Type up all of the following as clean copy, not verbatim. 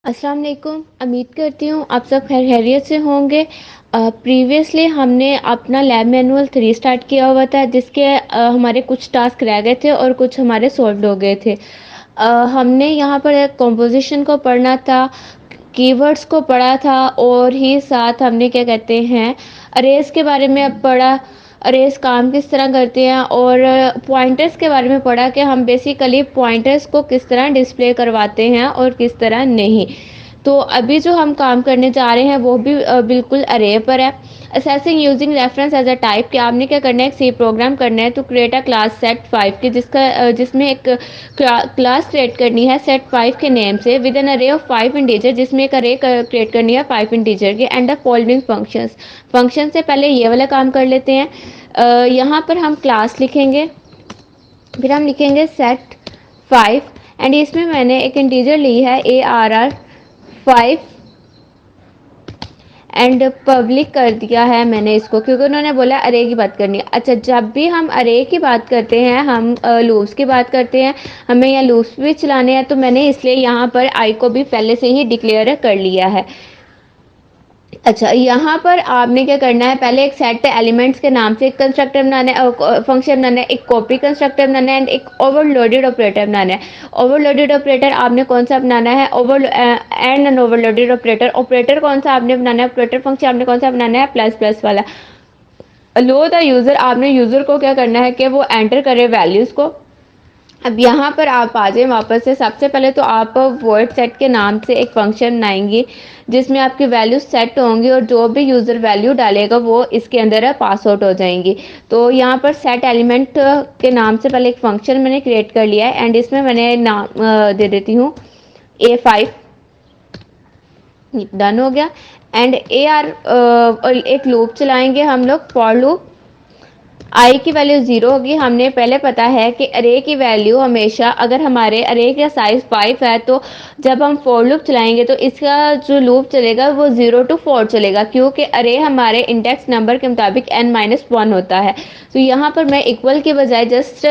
अस्सलाम वालेकुम। उम्मीद करती हूँ आप सब खैरियत से होंगे। प्रीवियसली हमने अपना लैब मैनुअल 3 स्टार्ट किया हुआ था, जिसके हमारे कुछ टास्क रह गए थे और कुछ हमारे सॉल्व हो गए थे। हमने यहाँ पर कंपोजिशन को पढ़ना था, कीवर्ड्स को पढ़ा था और ही साथ हमने क्या कहते हैं अरेज के बारे में अब पढ़ा। अरेज काम किस तरह करते हैं और पॉइंटर्स के बारे में पढ़ा कि हम बेसिकली पॉइंटर्स को किस तरह डिस्प्ले करवाते हैं और किस तरह नहीं। तो अभी जो हम काम करने जा रहे हैं वो भी बिल्कुल अरे पर है। Assessing using reference as a type कि आपने क्या करना है, एक सी प्रोग्राम करना है to create a class set 5 की, जिसमें एक क्लास क्रिएट करनी है सेट 5 के नेम से विद एन अरे ऑफ 5 इंटीजर, जिसमें एक अरे क्रिएट करनी है 5 इंटीजर की and the following functions. Function से पहले ये वाला काम कर लेते हैं। यहाँ पर हम क्लास लिखेंगे, फिर हम लिखेंगे सेट 5 एंड इसमें मैंने एक इंटीजर ली है ARR 5 एंड पब्लिक कर दिया है मैंने इसको, क्योंकि उन्होंने बोला अरे की बात करनी है। अच्छा, जब भी हम अरे की बात करते हैं, हम लूप्स की बात करते हैं, हमें यहाँ लूप्स भी चलाने हैं, तो मैंने इसलिए यहाँ पर आई को भी पहले से ही डिक्लेयर कर लिया है। अच्छा, यहाँ पर आपने क्या करना है, पहले एक सेट एलिमेंट्स के नाम से एक कंस्ट्रक्टर बनाना है, फंक्शन बनाना है, एक कॉपी कंस्ट्रक्टर बनाना है एंड एक ओवरलोडेड ऑपरेटर बनाना है। ओवरलोडेड ऑपरेटर आपने कौन सा बनाना है, and an overloaded operator. Operator कौन सा आपने बनाना है, ऑपरेटर फंक्शन आपने कौन सा बनाना है, प्लस प्लस वाला। लो द यूजर, आपने यूजर को क्या करना है कि वो एंटर करे वैल्यूज को। अब यहाँ पर आप आ जाए वापस से, सबसे पहले तो आप वर्ड सेट के नाम से एक फंक्शन बनाएंगे जिसमें आपकी वैल्यू सेट होंगी और जो भी यूज़र वैल्यू डालेगा वो इसके अंदर पास आउट हो जाएंगी। तो यहाँ पर सेट एलिमेंट के नाम से पहले एक फंक्शन मैंने क्रिएट कर लिया है एंड इसमें मैंने नाम दे देती हूँ A5। डन हो गया। एंड एक लूप चलाएंगे हम लोग, फॉर लूप। आई की वैल्यू 0 होगी। हमने पहले पता है कि अरे की वैल्यू हमेशा, अगर हमारे अरे का साइज 5 है तो जब हम फॉर लूप चलाएंगे तो इसका जो लूप चलेगा वो 0 to 4 चलेगा, क्योंकि अरे हमारे इंडेक्स नंबर के मुताबिक n-1 होता है। तो यहाँ पर मैं इक्वल के बजाय जस्ट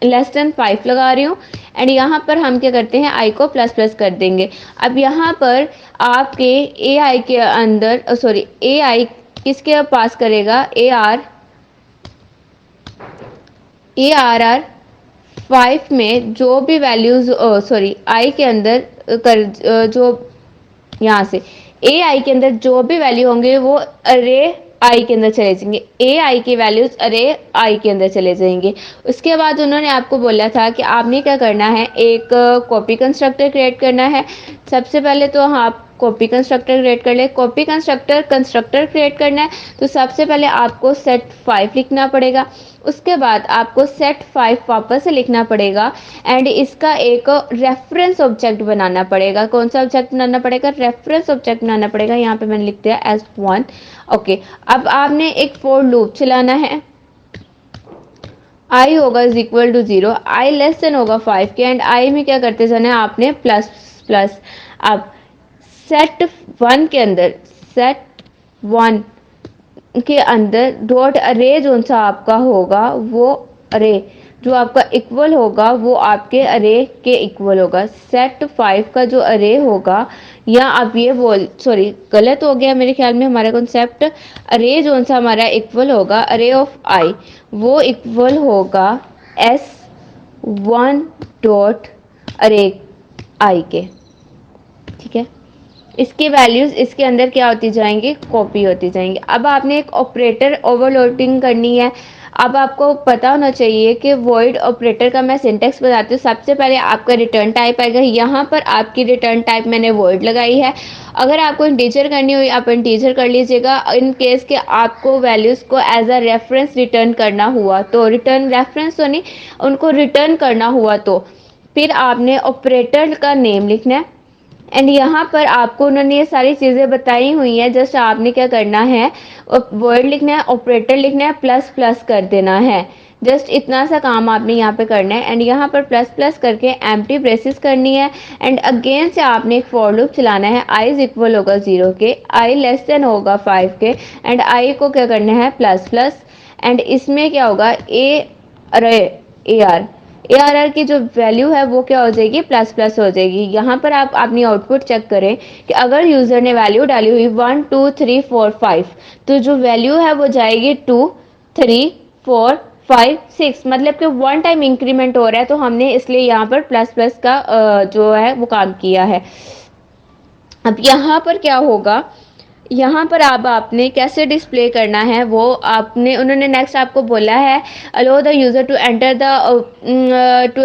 लेस देन 5 लगा रही हूँ एंड यहाँ पर हम क्या करते हैं, आई को प्लस प्लस कर देंगे। अब यहाँ पर आपके ए आई के अंदर ए आई किसके पास करेगा, ARR 5 में जो भी वैल्यूज आई के अंदर जो यहाँ से ए आई के अंदर जो भी वैल्यू होंगे वो अरे आई के अंदर चले जाएंगे, ए आई की वैल्यूज अरे आई के अंदर चले जाएंगे। उसके बाद उन्होंने आपको बोला था कि आपने क्या करना है, एक कॉपी कंस्ट्रक्टर क्रिएट करना है। सबसे पहले तो आप कॉपी कंस्ट्रक्टर क्रिएट कर ले। कॉपी कंस्ट्रक्टर क्रिएट करना है तो सबसे पहले आपको सेट 5 लिखना पड़ेगा, उसके बाद आपको सेट 5 वापस से लिखना पड़ेगा एंड इसका एक रेफरेंस ऑब्जेक्ट बनाना पड़ेगा। कौन सा ऑब्जेक्ट बनाना पड़ेगा, रेफरेंस ऑब्जेक्ट बनाना पड़ेगा। यहाँ पे मैंने लिख दिया S1। ओके, अब आपने एक फॉर लूप चलाना है। आई होगा is equal to 0, I less than होगा 5 के एंड आई में क्या करते जाना है आपने, प्लस प्लस। अब सेट 1 के अंदर, सेट 1 के अंदर डॉट अरे जो सा आपका होगा वो अरे जो आपका इक्वल होगा वो आपके अरे के इक्वल होगा। सेट 5 का जो अरे होगा, या आप ये गलत हो गया मेरे ख्याल में, हमारा कॉन्सेप्ट अरे जो सा हमारा इक्वल होगा अरे ऑफ आई, वो इक्वल होगा S1 डॉट अरे आई के। ठीक है, इसकी वैल्यूज इसके अंदर क्या होती जाएंगी, कॉपी होती जाएंगी। अब आपने एक ऑपरेटर ओवरलोडिंग करनी है। अब आपको पता होना चाहिए कि वॉइड ऑपरेटर का मैं सिंटेक्स बताती हूँ। सबसे पहले आपका रिटर्न टाइप आएगा, यहाँ पर आपकी रिटर्न टाइप मैंने वॉइड लगाई है। अगर आपको इंटीजर करनी हुई आप इंटीजर कर लीजिएगा। इन केस के आपको वैल्यूज को एज अ रेफरेंस रिटर्न करना हुआ तो, रिटर्न रेफरेंस तो नहीं, उनको रिटर्न करना हुआ तो फिर आपने ऑपरेटर का नेम लिखना है एंड यहाँ पर आपको उन्होंने ये सारी चीज़ें बताई हुई हैं। जस्ट आपने क्या करना है, वर्ड लिखना है, ऑपरेटर लिखना है, प्लस प्लस कर देना है। जस्ट इतना सा काम आपने यहाँ पे करना है एंड यहाँ पर प्लस प्लस करके एम्प्टी ब्रेसेस करनी है एंड अगेन से आपने एक फॉर लूप चलाना है। आई इज इक्वल होगा 0 के, आई लेस देन होगा 5 के एंड आई को क्या करना है, प्लस प्लस। एंड इसमें क्या होगा, ए आर ARR की जो वैल्यू है वो क्या हो जाएगी, प्लस प्लस हो जाएगी। यहाँ पर आप अपनी आउटपुट चेक करें कि अगर यूज़र ने वैल्यू डाली हुई 1 2 3 4 5, तो जो वैल्यू है वो जाएगी 2 3 4 5 6, मतलब कि वन टाइम इंक्रीमेंट हो रहा है, तो हमने इसलिए यहाँ पर प्लस प्लस का जो है वो काम किया है। अब यहाँ पर क्या होगा, यहाँ पर अब आपने कैसे डिस्प्ले करना है वो आपने, उन्होंने नेक्स्ट आपको बोला है allow the user to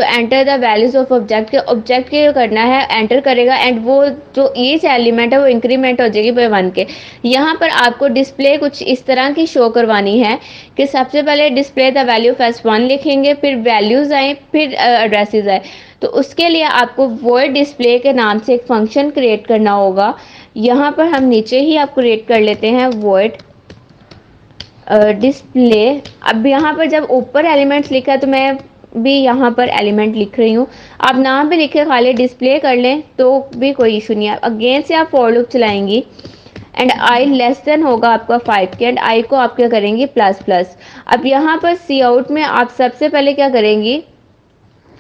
enter the values of object के, ऑब्जेक्ट के करना है एंटर करेगा, एंड वो जो ईच एलिमेंट है वो इंक्रीमेंट हो जाएगी बाय 1 के। यहाँ पर आपको डिस्प्ले कुछ इस तरह की शो करवानी है कि सबसे पहले डिस्प्ले द वैल्यू फर्स्ट 1 लिखेंगे, फिर वैल्यूज आए, फिर एड्रेसेस आए। तो उसके लिए आपको वॉइड डिस्प्ले के नाम से एक फंक्शन क्रिएट करना होगा। यहाँ पर हम नीचे ही आप क्रिएट कर लेते हैं वॉइड डिस्प्ले। अब यहाँ पर जब ऊपर एलिमेंट्स लिखा है तो मैं भी यहाँ पर एलिमेंट लिख रही हूँ, आप नाम भी लिखे खाली डिस्प्ले कर लें तो भी कोई इशू नहीं है। अगेन से आप फॉर लूप चलाएंगी एंड आई लेस देन होगा आपका 5 के, एंड आई को आप क्या करेंगी, प्लस प्लस। अब यहाँ पर सी आउट में आप सबसे पहले क्या करेंगी,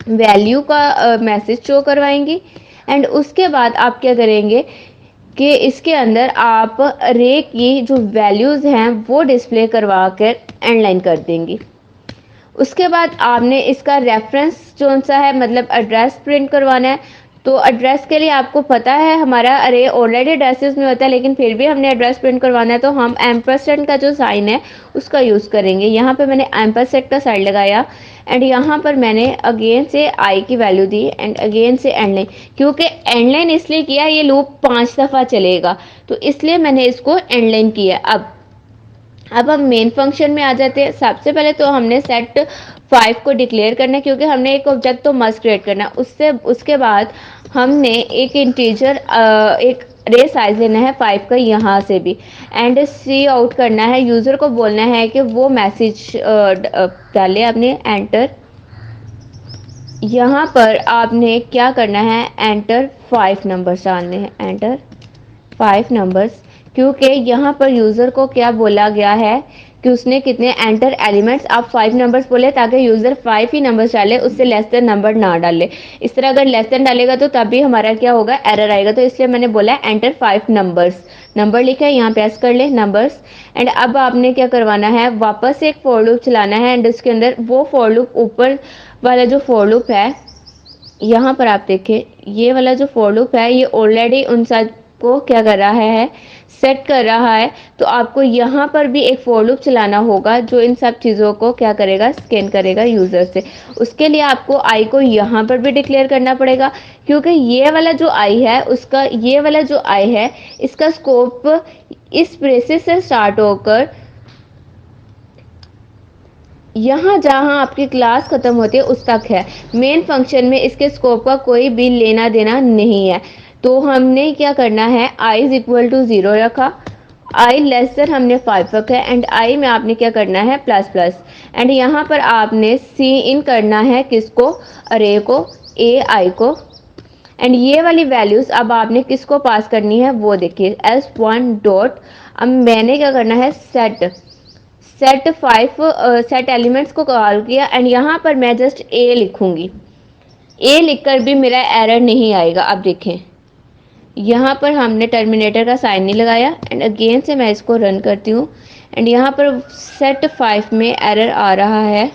वैल्यू का मैसेज शो करवाएंगी, एंड उसके बाद आप क्या करेंगे कि इसके अंदर आप अरे की जो वैल्यूज़ हैं वो डिस्प्ले करवा कर एंड लाइन कर देंगी। उसके बाद आपने इसका रेफरेंस जो सा है, मतलब एड्रेस प्रिंट करवाना है। तो एड्रेस के लिए आपको पता है हमारा अरे ऑलरेडी एड्रेसेस में होता है, लेकिन फिर भी हमने एड्रेस प्रिंट करवाना है तो हम एम्परसेंड का जो साइन है उसका यूज़ करेंगे। यहाँ पे मैंने एम्परसेंड का साइन लगाया, एंड यहाँ पर मैंने अगेन से आई की वैल्यू दी, एंड अगेन से एंड लाइन, क्योंकि एंड लाइन इसलिए किया ये लूप 5 दफ़ा चलेगा तो इसलिए मैंने इसको एंड लाइन किया। अब हम मेन फंक्शन में आ जाते हैं। सबसे पहले तो हमने सेट 5 को डिक्लेयर करना है, क्योंकि हमने एक ऑब्जेक्ट तो मस्ट क्रिएट करना है। उसके बाद हमने एक इंटीजर एक रे साइज लेना है 5 का यहाँ से भी, एंड सी आउट करना है। यूज़र को बोलना है कि वो मैसेज डाले आपने एंटर। यहाँ पर आपने क्या करना है, एंटर 5 नंबर्स डालने हैं, एंटर 5 नंबर्स, क्योंकि यहाँ पर यूज़र को क्या बोला गया है कि उसने कितने एंटर एलिमेंट्स, आप 5 नंबर्स बोले ताकि यूज़र 5 ही नंबर्स डाले, उससे लेस देन नंबर ना डाले। इस तरह अगर लेस देन डालेगा तो तभी हमारा क्या होगा, एरर आएगा। तो इसलिए मैंने बोला एंटर 5 नंबर्स, नंबर लिखा है यहाँ प्रेस कर ले नंबर्स। एंड अब आपने क्या करवाना है, वापस से एक फॉर लूप चलाना है, एंड उसके अंदर वो फॉर लूप ऊपर वाला जो फॉर लूप है, यहाँ पर आप देखें ये वाला जो फॉर लूप है ये ऑलरेडी उन सब को क्या कर रहा है, सेट कर रहा है। तो आपको यहाँ पर भी एक फॉर लूप चलाना होगा जो इन सब चीज़ों को क्या करेगा, स्कैन करेगा यूज़र से। उसके लिए आपको आई को यहाँ पर भी डिक्लेयर करना पड़ेगा, क्योंकि ये वाला जो आई है उसका, ये वाला जो आई है इसका स्कोप इस ब्रेसेस से स्टार्ट होकर यहाँ जहाँ आपकी क्लास खत्म होती है उस तक है। मेन फंक्शन में इसके स्कोप का कोई भी लेना देना नहीं है। तो हमने क्या करना है, i इज इक्वल टू 0 रखा, i लेस देन हमने 5 रखा है, एंड i में आपने क्या करना है, प्लस प्लस। एंड यहाँ पर आपने सी इन करना है किसको, अरे को, ai को। एंड ये वाली वैल्यूज अब आपने किसको पास करनी है वो देखिए, s1 डॉट, अब मैंने क्या करना है, सेट एलिमेंट्स को कॉल किया, एंड यहाँ पर मैं जस्ट ए लिखूंगी। ए लिखकर भी मेरा एरर नहीं आएगा। अब देखें यहाँ पर हमने टर्मिनेटर का साइन नहीं लगाया, एंड अगेन से मैं इसको रन करती हूँ, एंड यहाँ पर सेट 5 में एरर आ रहा है।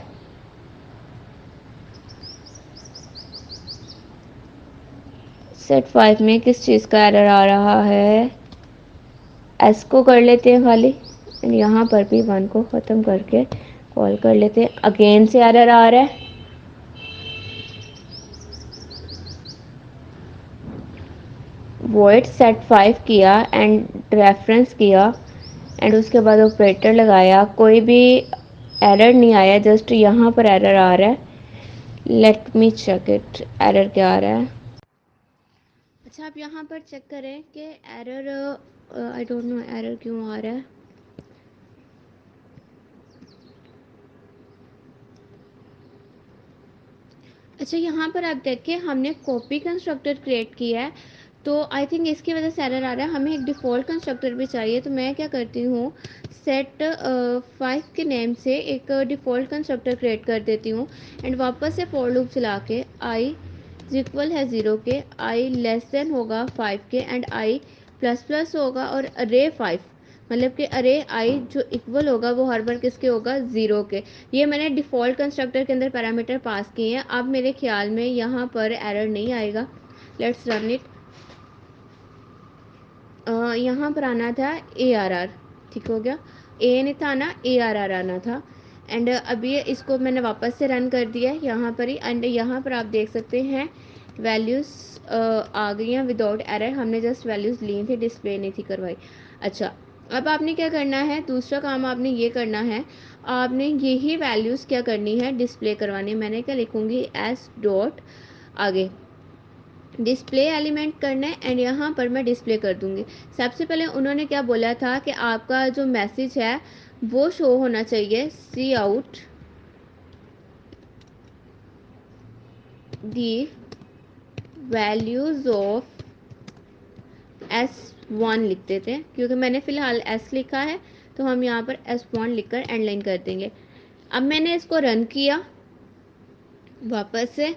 सेट 5 में किस चीज़ का एरर आ रहा है, एस को कर लेते हैं खाली, एंड यहाँ पर भी 1 को ख़त्म करके कॉल कर लेते हैं। अगेन से एरर आ रहा है। वॉइड सेट 5 किया एंड रेफरेंस किया, एंड उसके बाद ऑपरेटर लगाया, कोई भी एरर नहीं आया, जस्ट यहाँ पर एरर आ रहा है। Let me check it, error क्या आ रहा है। अच्छा आप यहाँ पर चेक करें कि error, I don't know error क्यों आ रहा है। अच्छा यहाँ पर आप देखिए हमने कॉपी कंस्ट्रक्टर क्रिएट किया है, तो आई थिंक इसकी वजह से एरर आ रहा है। हमें एक डिफ़ॉल्ट कंस्ट्रक्टर भी चाहिए, तो मैं क्या करती हूँ, सेट 5 के नेम से एक डिफ़ॉल्ट कंस्ट्रक्टर क्रिएट कर देती हूँ एंड वापस से फॉर लूप चला के आई इक्वल है 0 के, आई लेस देन होगा 5 के एंड आई प्लस प्लस होगा और अरे 5, मतलब कि अरे आई जो इक्वल होगा वो हर बार किसके होगा, 0 के। ये मैंने डिफ़ॉल्ट कंस्ट्रक्टर के अंदर पैरामीटर पास किए हैं। अब मेरे ख्याल में यहाँ पर एरर नहीं आएगा। Let's run it. यहाँ पर आना था ARR, ठीक हो गया। ए नहीं था ना, ARR आना था। एंड अभी इसको मैंने वापस से रन कर दिया है यहाँ पर ही। एंड यहाँ पर आप देख सकते हैं वैल्यूज़ आ गई हैं विदाउट एरर। हमने जस्ट वैल्यूज़ ली थी, डिस्प्ले नहीं थी करवाई। अच्छा, अब आपने क्या करना है, दूसरा काम आपने ये करना है, आपने यही वैल्यूज़ क्या करनी है, डिस्प्ले करवानी है। मैंने क्या लिखूँगी, एस डॉट आगे डिस्प्ले एलिमेंट करना है एंड यहाँ पर मैं डिस्प्ले कर दूंगी। सबसे पहले उन्होंने क्या बोला था कि आपका जो मैसेज है वो शो होना चाहिए, cout the values of S1 लिखते थे, क्योंकि मैंने फ़िलहाल S लिखा है तो हम यहाँ पर S1 लिखकर एंड लाइन कर देंगे। अब मैंने इसको रन किया वापस से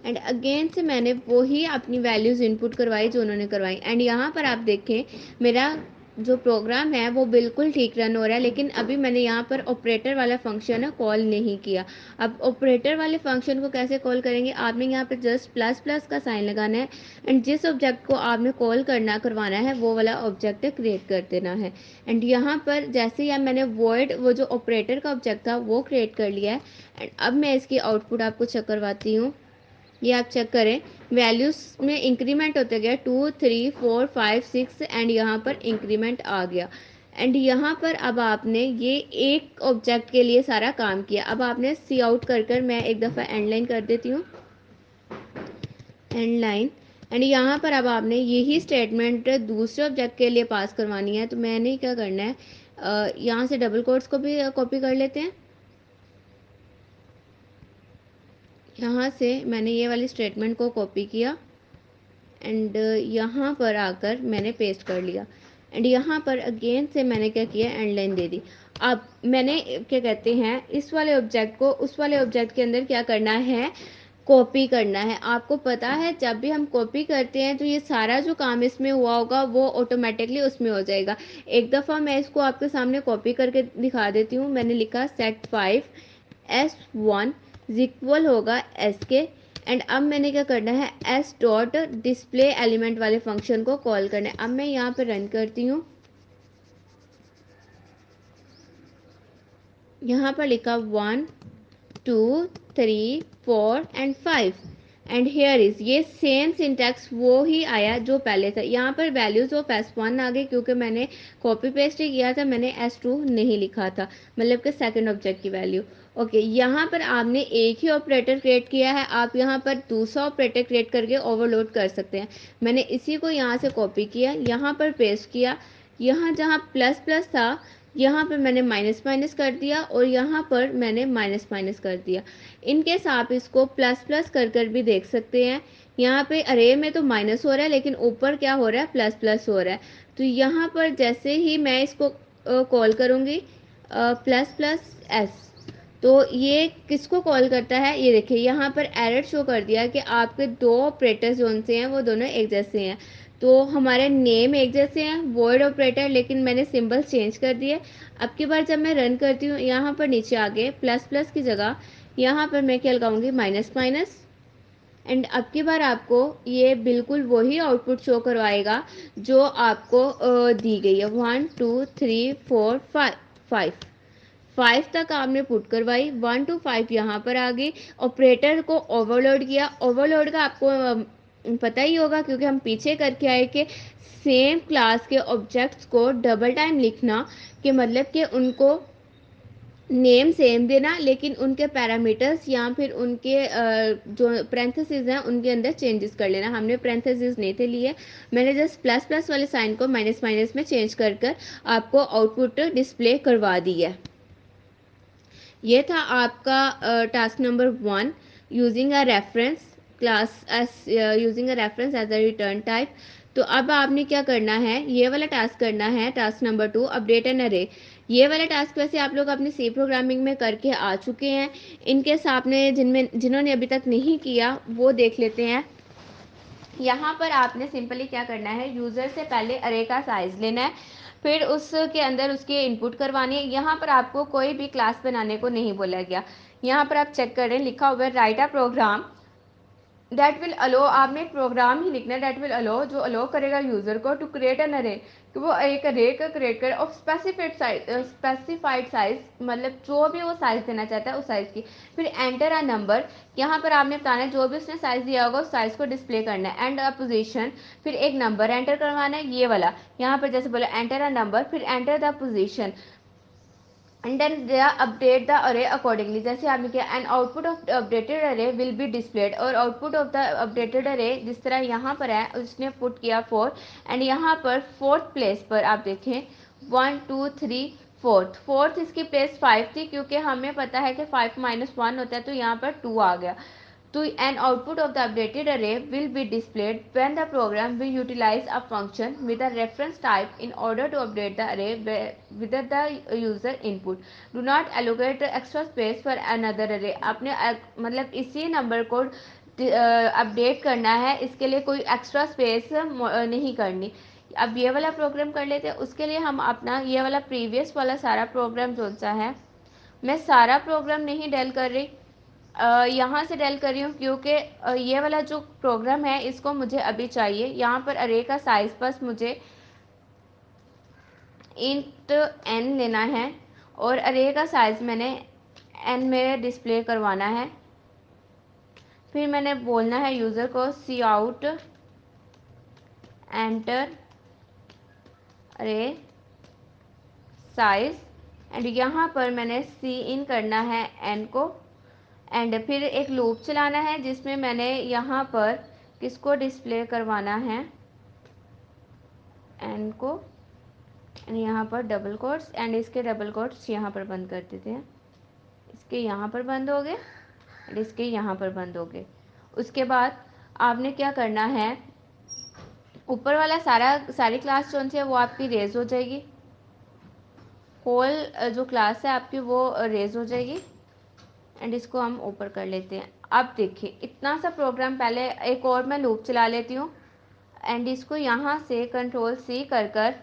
एंड अगेन से मैंने वही अपनी वैल्यूज़ इनपुट करवाई जो उन्होंने करवाई। एंड यहाँ पर आप देखें मेरा जो प्रोग्राम है वो बिल्कुल ठीक रन हो रहा है, लेकिन अभी मैंने यहाँ पर ऑपरेटर वाला फंक्शन है कॉल नहीं किया। अब ऑपरेटर वाले फंक्शन को कैसे कॉल करेंगे, आपने यहाँ पर जस्ट प्लस प्लस का साइन लगाना है एंड जिस ऑब्जेक्ट को आपने कॉल करवाना है वो वाला ऑब्जेक्ट क्रिएट कर देना है। एंड यहाँ पर जैसे ही मैंने वॉइड वो जो ऑपरेटर का ऑब्जेक्ट था वो क्रिएट कर लिया है। एंड अब मैं इसकी आउटपुट आपको चेक करवाती हूँ। ये आप चेक करें, वैल्यूज़ में इंक्रीमेंट होते गया 2 3 4 5 6 एंड यहाँ पर इंक्रीमेंट आ गया। एंड यहाँ पर अब आपने ये एक ऑब्जेक्ट के लिए सारा काम किया। अब आपने सी आउट कर मैं एक दफ़ा एंड लाइन कर देती हूँ, एंड लाइन। एंड यहाँ पर अब आपने यही स्टेटमेंट दूसरे ऑब्जेक्ट के लिए पास करवानी है। तो मैंने क्या करना है, यहाँ से डबल कोट्स को भी कॉपी कर लेते हैं। यहाँ से मैंने ये वाली स्टेटमेंट को कॉपी किया एंड यहाँ पर आकर मैंने पेस्ट कर लिया एंड यहाँ पर अगेन से मैंने क्या किया, एंड लाइन दे दी। अब मैंने क्या कहते हैं, इस वाले ऑब्जेक्ट को उस वाले ऑब्जेक्ट के अंदर क्या करना है, कॉपी करना है। आपको पता है जब भी हम कॉपी करते हैं तो ये सारा जो काम इसमें हुआ होगा वो ऑटोमेटिकली उसमें हो जाएगा। एक दफ़ा मैं इसको आपके सामने कॉपी करके दिखा देती हूँ। मैंने लिखा सेट 5 S1 इक्वल होगा S के एंड अब मैंने क्या करना है, एस डॉट डिस्प्ले एलिमेंट वाले फंक्शन को कॉल करना है। अब मैं यहाँ पर रन करती हूँ, यहाँ पर लिखा 1 2 3 4 एंड 5 एंड हेयर इज, ये सेम सिंटैक्स वो ही आया जो पहले था। यहाँ पर वैल्यूज ऑफ S1 आ गई क्योंकि मैंने कॉपी पेस्ट ही किया था, मैंने S2 नहीं लिखा था, मतलब कि सेकंड ऑब्जेक्ट की वैल्यू। ओके, यहाँ पर आपने एक ही ऑपरेटर क्रिएट किया है, आप यहाँ पर दूसरा ऑपरेटर क्रिएट करके ओवरलोड कर सकते हैं। मैंने इसी को यहाँ से कॉपी किया, यहाँ पर पेस्ट किया, यहाँ जहाँ प्लस प्लस था यहाँ पर मैंने माइनस माइनस कर दिया और यहाँ पर मैंने माइनस माइनस कर दिया। इनकेस आप इसको प्लस प्लस कर भी देख सकते हैं। यहाँ पे अरे में तो माइनस हो रहा है लेकिन ऊपर क्या हो रहा है, प्लस प्लस हो रहा है। तो यहाँ पर जैसे ही मैं इसको कॉल करूँगी प्लस प्लस एस, तो ये किसको कॉल करता है, ये देखिए यहाँ पर एरर शो कर दिया कि आपके दो ऑपरेटर्स जो से हैं वो दोनों एक जैसे हैं। तो हमारे नेम एक जैसे हैं, वर्ड ऑपरेटर, लेकिन मैंने सिंबल्स चेंज कर दिए। अब की बार जब मैं रन करती हूँ यहाँ पर नीचे आगे प्लस प्लस की जगह यहाँ पर मैं क्या लगाऊंगी, माइनस माइनस एंड अब की बार आपको ये बिल्कुल वही आउटपुट शो करवाएगा जो आपको दी गई है। 1 2 3 4 5 5 तक आपने पुट करवाई, 1 to 5 यहाँ पर आ गई। ऑपरेटर को ओवरलोड किया, ओवरलोड का आपको पता ही होगा क्योंकि हम पीछे करके आए कि सेम क्लास के ऑब्जेक्ट्स को डबल टाइम लिखना कि मतलब कि उनको नेम सेम देना लेकिन उनके पैरामीटर्स या फिर उनके जो पैरेंथेसिस हैं उनके अंदर चेंजेस कर लेना। हमने पैरेंथेसिस नहीं थे लिए, मैंने जस्ट प्लस प्लस वाले साइन को माइनस माइनस में चेंज कर आपको आउटपुट डिस्प्ले करवा दी है। ये था आपका task number 1 using a reference class as using a reference as a return type. तो अब आपने क्या करना है, ये वाला टास्क करना है, टास्क नंबर 2, अपडेट एन अरे। ये वाला टास्क वैसे आप लोग अपने सी प्रोग्रामिंग में करके आ चुके हैं। इनकेस आपने जिन्होंने अभी तक नहीं किया वो देख लेते हैं। यहाँ पर आपने सिंपली क्या करना है, यूज़र से पहले अरे का साइज़ लेना है, फिर उसके अंदर उसके इनपुट करवानी है। यहाँ पर आपको कोई भी क्लास बनाने को नहीं बोला गया। यहाँ पर आप चेक करें, लिखा हुआ है write a program that will allow. आपने एक प्रोग्राम ही लिखना है दैट विल अलो, जो अलो करेगा यूज़र को टू क्रिएट एन अरे, कि वो एक अरे का क्रिएट करे ऑफ स्पेसिफाइड साइज, मतलब जो भी वो साइज़ देना चाहता है उस साइज़ की। फिर एंटर अ नंबर, यहाँ पर आपने बताना है जो भी उसने साइज़ दिया होगा उस साइज़ को डिस्प्ले करना है। एंड अ पोजीशन, फिर एक नंबर एंटर करवाना है, ये वाला। यहाँ पर जैसे बोला एंटर अ नंबर, फिर enter the position and then they update the array accordingly। जैसे आपने किया एंड आउटपुट ऑफ अपडेटेड अरे विल बी डिस्प्लेड, और आउटपुट ऑफ द अपडेटेड अरे जिस तरह यहाँ पर है उसने पुट किया 4, एंड यहाँ पर फोर्थ प्लेस पर आप देखें 1 2 3 फोर्थ इसकी प्लेस 5 थी, क्योंकि हमें पता है कि 5 - 1 होता है, तो यहाँ पर 2 आ गया। तो an output of the updated array will be displayed when the program will utilize a function with a reference type in order to update the array with the user input. Do not allocate extra space for another array। आपने मतलब इसी number को update करना है, इसके लिए कोई extra space नहीं करनी। अब ये वाला प्रोग्राम कर लेते हैं। उसके लिए हम अपना ये वाला प्रीवियस वाला सारा प्रोग्राम जो सा है, मैं सारा प्रोग्राम नहीं डेल कर रही, यहाँ से डेल कर रही हूँ, क्योंकि ये वाला जो प्रोग्राम है इसको मुझे अभी चाहिए। यहाँ पर अरे का साइज़ बस मुझे इंट एन लेना है, और अरे का साइज़ मैंने एन में डिस्प्ले करवाना है। फिर मैंने बोलना है यूज़र को सी आउट एंटर अरे साइज़, एंड यहाँ पर मैंने सी इन करना है एन को, एंड फिर एक लूप चलाना है जिसमें मैंने यहाँ पर किसको डिस्प्ले करवाना है, एन को, एंड यहाँ पर डबल कोट्स, एंड इसके डबल कोट्स यहाँ पर बंद कर देते हैं। इसके यहाँ पर बंद हो गए एंड इसके यहाँ पर बंद हो गए। उसके बाद आपने क्या करना है, ऊपर वाला सारी क्लास जो है वो आपकी रेज हो जाएगी, होल जो क्लास है आपकी वो रेज हो जाएगी, एंड इसको हम ऊपर कर लेते हैं। अब देखिए इतना सा प्रोग्राम, पहले एक और मैं लूप चला लेती हूँ, एंड इसको यहाँ से कंट्रोल सी कर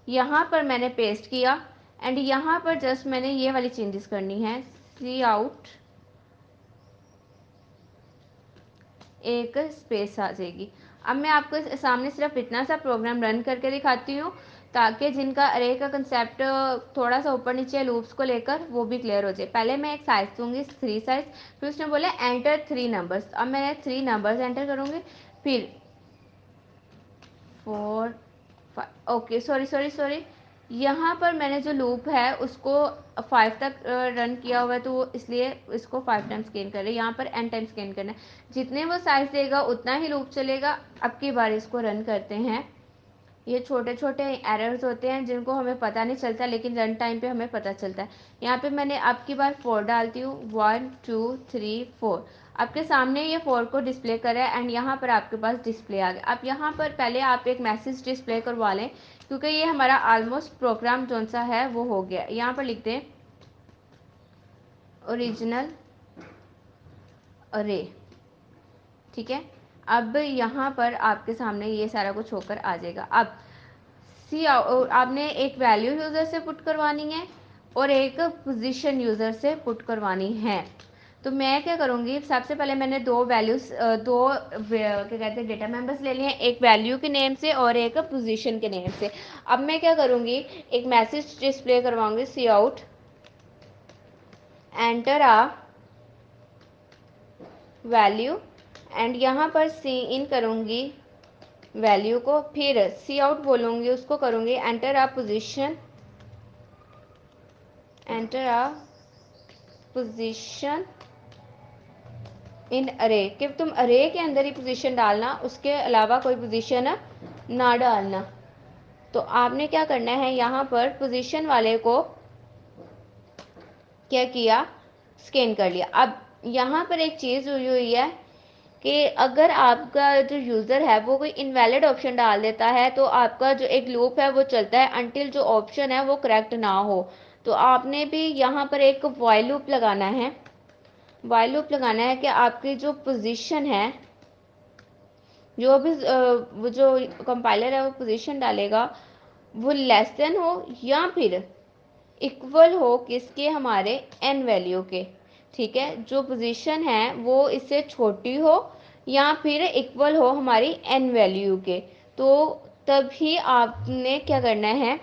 यहाँ पर मैंने पेस्ट किया, एंड यहाँ पर जस्ट मैंने ये वाली चेंजेस करनी है, सी आउट एक स्पेस आ जाएगी। अब मैं आपको सामने सिर्फ इतना सा प्रोग्राम रन करके दिखाती हूँ, ताकि जिनका अरे का कंसेप्ट थोड़ा सा ऊपर नीचे लूप्स को लेकर वो भी क्लियर हो जाए। पहले मैं एक साइज दूंगी 3 साइज, फिर उसने बोला एंटर 3 नंबर्स। अब मैं 3 नंबर्स एंटर करूँगी, फिर 4 5, ओके सॉरी, यहाँ पर मैंने जो लूप है उसको 5 तक रन किया हुआ है, तो वो इसलिए इसको 5 टाइम स्कैन कर रहे हैं। यहाँ पर n टाइम स्कैन करना है, जितने वो साइज देगा उतना ही लूप चलेगा। अब की बार इसको रन करते हैं। ये छोटे छोटे एरर्स होते हैं जिनको हमें पता नहीं चलता, लेकिन रन टाइम पे हमें पता चलता है। यहाँ पे मैंने अब की बार 4 डालती हूँ, 1 2 3 4। आपके सामने ये 4 को डिस्प्ले करा है, एंड यहाँ पर आपके पास डिस्प्ले आ गया। अब यहाँ पर पहले आप एक मैसेज डिस्प्ले करवा लें, क्योंकि ये हमारा ऑलमोस्ट प्रोग्राम जो सा है वो हो गया। यहाँ पर लिख दें ओरिजिनल अरे, ठीक है। अब यहाँ पर आपके सामने ये सारा कुछ होकर आ जाएगा। अब सी आपने एक वैल्यू यूज़र से पुट करवानी है और एक पोजीशन यूज़र से पुट करवानी है। तो मैं क्या करूँगी, सबसे पहले मैंने दो वैल्यूज़ क्या कहते हैं डेटा मेंबर्स ले लिए हैं, एक वैल्यू के नेम से और एक पोजीशन के नेम से। अब मैं क्या करूँगी, एक मैसेज डिस्प्ले करवाऊँगी cout enter a value, and यहाँ पर सी इन करूँगी वैल्यू को, फिर सी आउट बोलूँगी, उसको करूँगी enter a position, enter a position in अरे, कि तुम अरे के अंदर ही पोजीशन डालना, उसके अलावा कोई पोजीशन ना डालना। तो आपने क्या करना है, यहाँ पर पोजीशन वाले को क्या किया, स्कैन कर लिया। अब यहाँ पर एक चीज़ हुई है कि अगर आपका जो यूज़र है वो कोई इनवैलिड ऑप्शन डाल देता है तो आपका जो एक लूप है वो चलता है अनटिल जो ऑप्शन है वो करेक्ट ना हो। तो आपने भी यहाँ पर एक व्हाइल लूप लगाना है। व्हाइल लूप लगाना है कि आपकी जो पोजीशन है, जो भी वो जो कंपाइलर है वो पोजीशन डालेगा वो लेस देन हो या फिर इक्वल हो किसके, हमारे एन वैल्यू के। ठीक है, जो पोजीशन है वो इससे छोटी हो या फिर इक्वल हो हमारी एन वैल्यू के। तो तभी आपने क्या करना है,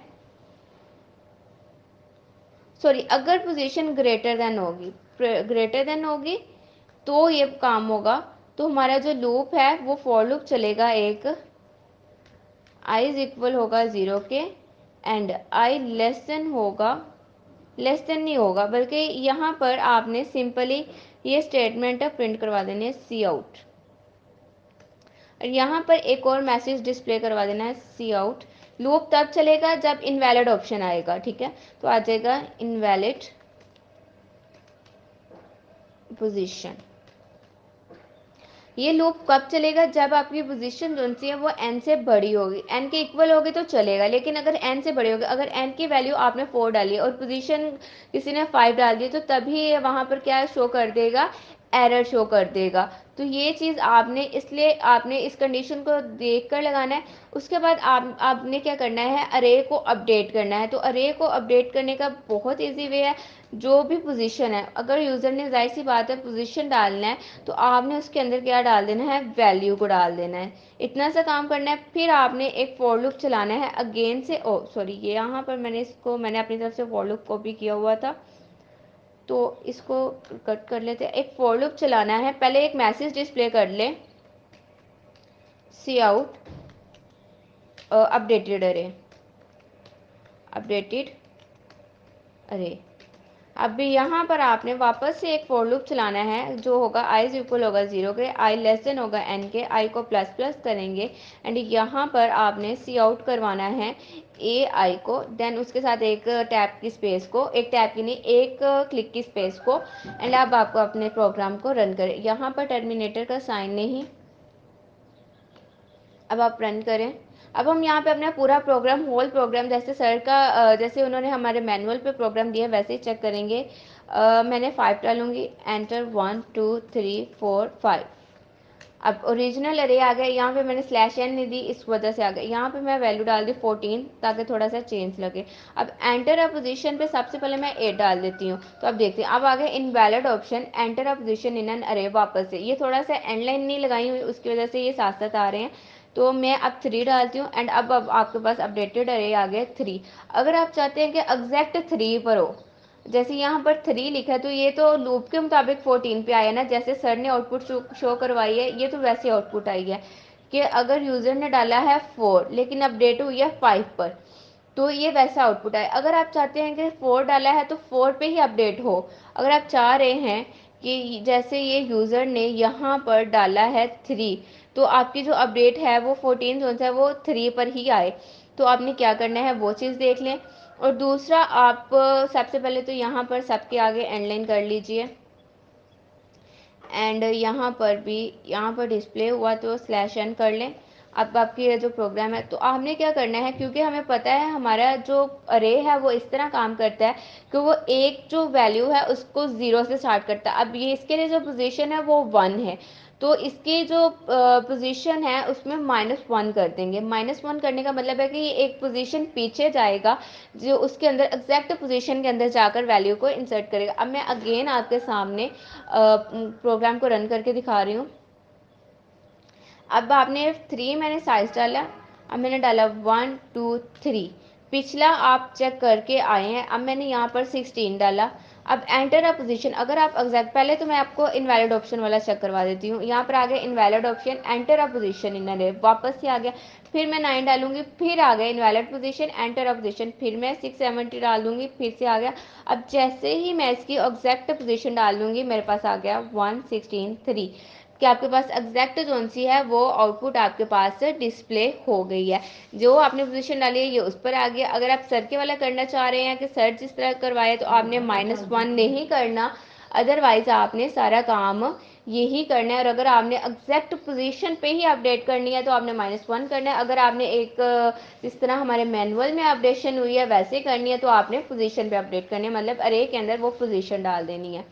सॉरी, अगर पोजीशन ग्रेटर देन होगी तो ये काम होगा। तो हमारा जो लूप है वो फॉर लूप चलेगा, एक आई इज इक्वल होगा 0 के एंड आई लेस देन होगा, लेस देन नहीं होगा बल्कि यहाँ पर आपने सिंपली ये स्टेटमेंट प्रिंट करवा देनी है सी आउट। और यहाँ पर एक और मैसेज डिस्प्ले करवा देना है सी आउट। लूप तब चलेगा जब इनवैलिड ऑप्शन आएगा। ठीक है, तो आ जाएगा इनवैलिड पोजीशन। ये लूप कब चलेगा, जब आपकी पोजीशन जो सी है वो एन से बड़ी होगी। एन के इक्वल होगी तो चलेगा, लेकिन अगर एन से बड़ी होगी, अगर एन की वैल्यू आपने 4 डाली है और पोजीशन किसी ने 5 डाल दी तो तभी वहां पर क्या शो कर देगा, एरर शो कर देगा। तो ये चीज़ आपने, इसलिए आपने इस कंडीशन को देख कर लगाना है। उसके बाद आपने क्या करना है, अरे को अपडेट करना है। तो अरे को अपडेट करने का बहुत ईजी वे है, जो भी पोजीशन है, अगर यूज़र ने, जाहिर सी बात है, पोजीशन डालना है तो आपने उसके अंदर क्या डाल देना है, वैल्यू को डाल देना है। इतना सा काम करना है। फिर आपने एक फॉर लूप चलाना है अगेन से, ओ सॉरी, ये यहाँ पर मैंने अपनी तरफ से फॉर लूप कॉपी किया हुआ था तो इसको कट कर लेते हैं। एक फॉर लूप चलाना है, पहले एक मैसेज डिस्प्ले कर ले सी आउट अपडेटेड अरे, अपडेटेड अरे। अभी यहाँ पर आपने वापस से एक फॉर लूप चलाना है जो होगा आई इज इक्वल होगा 0 के, आई लेस देन होगा एन के, आई को प्लस प्लस करेंगे एंड यहाँ पर आपने सी आउट करवाना है ए आई को, देन उसके साथ एक टैब की स्पेस को, एक टैब की नहीं, एक क्लिक की स्पेस को। एंड अब आपको अपने प्रोग्राम को रन करें। यहाँ पर टर्मिनेटर का साइन नहीं, अब आप रन करें। अब हम यहाँ पे अपना पूरा प्रोग्राम, होल प्रोग्राम, जैसे सर का जैसे उन्होंने हमारे मैनुअल पे प्रोग्राम दिया वैसे ही चेक करेंगे। मैंने 5 डालूंगी, एंटर 1 2 3 4 5। अब ओरिजिनल अरे आ गया, यहाँ पे मैंने स्लैश एन नहीं दी इस वजह से आ गया। यहाँ पे मैं वैल्यू डाल दी 14 ताकि थोड़ा सा चेंज लगे। अब एंटर अ पोजीशन पे सबसे पहले मैं 8 डाल देती हूँ। तो अब देखते हैं, अब आ गया invalid option, enter a position in an अरे। वापस से ये थोड़ा सा एंड लाइन नहीं लगाई हुई, उसकी वजह से ये साथ साथ आ रहे हैं। तो मैं अब 3 डालती हूँ एंड अब आपके पास अपडेटेड अरे आ गया 3। अगर आप चाहते हैं कि एग्जैक्ट 3 पर हो, जैसे यहाँ पर 3 लिखा है तो ये तो लूप के मुताबिक 14 पे आया ना, जैसे सर ने आउटपुट शो करवाई है, ये तो वैसे आउटपुट आई है कि अगर यूजर ने डाला है 4 लेकिन अपडेट हुई है 5 पर, तो ये वैसा आउटपुट आए। अगर आप चाहते हैं कि 4 डाला है तो 4 पे ही अपडेट हो, अगर आप चाह रहे हैं कि जैसे ये यूज़र ने यहाँ पर डाला है 3 तो आपकी जो अपडेट है वो 14 जो है वो 3 पर ही आए, तो आपने क्या करना है वो चीज़ देख लें। और दूसरा, आप सबसे पहले तो यहाँ पर सबके आगे एंड लाइन कर लीजिए एंड यहाँ पर भी, यहाँ पर डिस्प्ले हुआ तो स्लैश एन कर लें। अब आपकी ये जो प्रोग्राम है, तो आपने क्या करना है, क्योंकि हमें पता है हमारा जो अरे है वो इस तरह काम करता है कि वो एक जो वैल्यू है उसको 0 से स्टार्ट करता है। अब ये इसके लिए जो पोजीशन है वो 1 है, तो इसकी जो पोजीशन है उसमें -1 कर देंगे। -1 करने का मतलब है कि ये एक पोजीशन पीछे जाएगा, जो उसके अंदर एग्जैक्ट पोजीशन के अंदर जाकर वैल्यू को इंसर्ट करेगा। अब मैं अगेन आपके सामने प्रोग्राम को रन करके दिखा रही हूँ। अब आपने 3 मैंने साइज डाला, अब मैंने डाला 1 2 3, पिछला आप चेक करके आए हैं। अब मैंने यहाँ पर 16 डाला। अब एंटर अ पोजीशन, अगर आप एग्जैक्ट, पहले तो मैं आपको इनवैलिड ऑप्शन वाला चेक करवा देती हूँ। यहाँ पर आ गया invalid option, enter a position in अरे, वापस से आ गया। फिर मैं 9 डालूंगी, फिर आ गया invalid position, enter a position, फिर मैं 670 डाल दूंगी, फिर से आ गया। अब जैसे ही मैं इसकी एग्जैक्ट पोजीशन डाल दूंगी मेरे पास आ गया 1 16 3, कि आपके पास एग्जैक्ट जोन सी है वो आउटपुट आपके पास डिस्प्ले हो गई है। जो आपने पोजीशन डाली है ये उस पर आ गया। अगर आप सर के वाला करना चाह रहे हैं कि सर जिस तरह करवाए तो आपने -1 नहीं करना, अदरवाइज आपने सारा काम यही करना है। और अगर आपने एग्जैक्ट पोजीशन पे ही अपडेट करनी है तो आपने -1 करना है। अगर आपने एक जिस तरह हमारे मैनुअल में अपडेशन हुई है वैसे करनी है तो आपने पोजीशन पे अपडेट करनी है, मतलब अरे के अंदर वो पोजीशन डाल देनी है।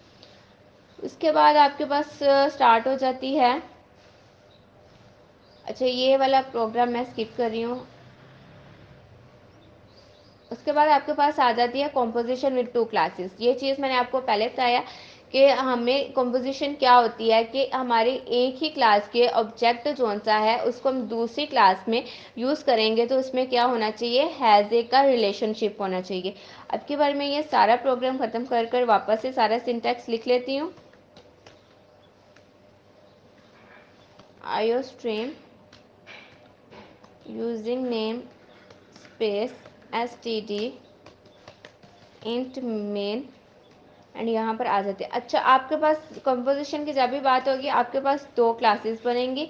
उसके बाद आपके पास स्टार्ट हो जाती है। अच्छा, ये वाला प्रोग्राम मैं स्किप कर रही हूँ। उसके बाद आपके पास आ जाती है कॉम्पोजिशन विद 2 क्लासेस। ये चीज़ मैंने आपको पहले बताया कि हमें कॉम्पोजिशन क्या होती है कि हमारी एक ही क्लास के ऑब्जेक्ट जो सा है उसको हम दूसरी क्लास में यूज़ करेंगे तो उसमें क्या होना चाहिए, हैज़ ए का रिलेशनशिप होना चाहिए। अब की बार मैं ये सारा प्रोग्राम ख़त्म कर वापस से सारा सिंटैक्स लिख लेती हूँ। IOStream using name space std int main and यहाँ पर आ जाते हैं। अच्छा, आपके पास कंपोजिशन की जब भी बात होगी आपके पास 2 क्लासेस बनेंगी,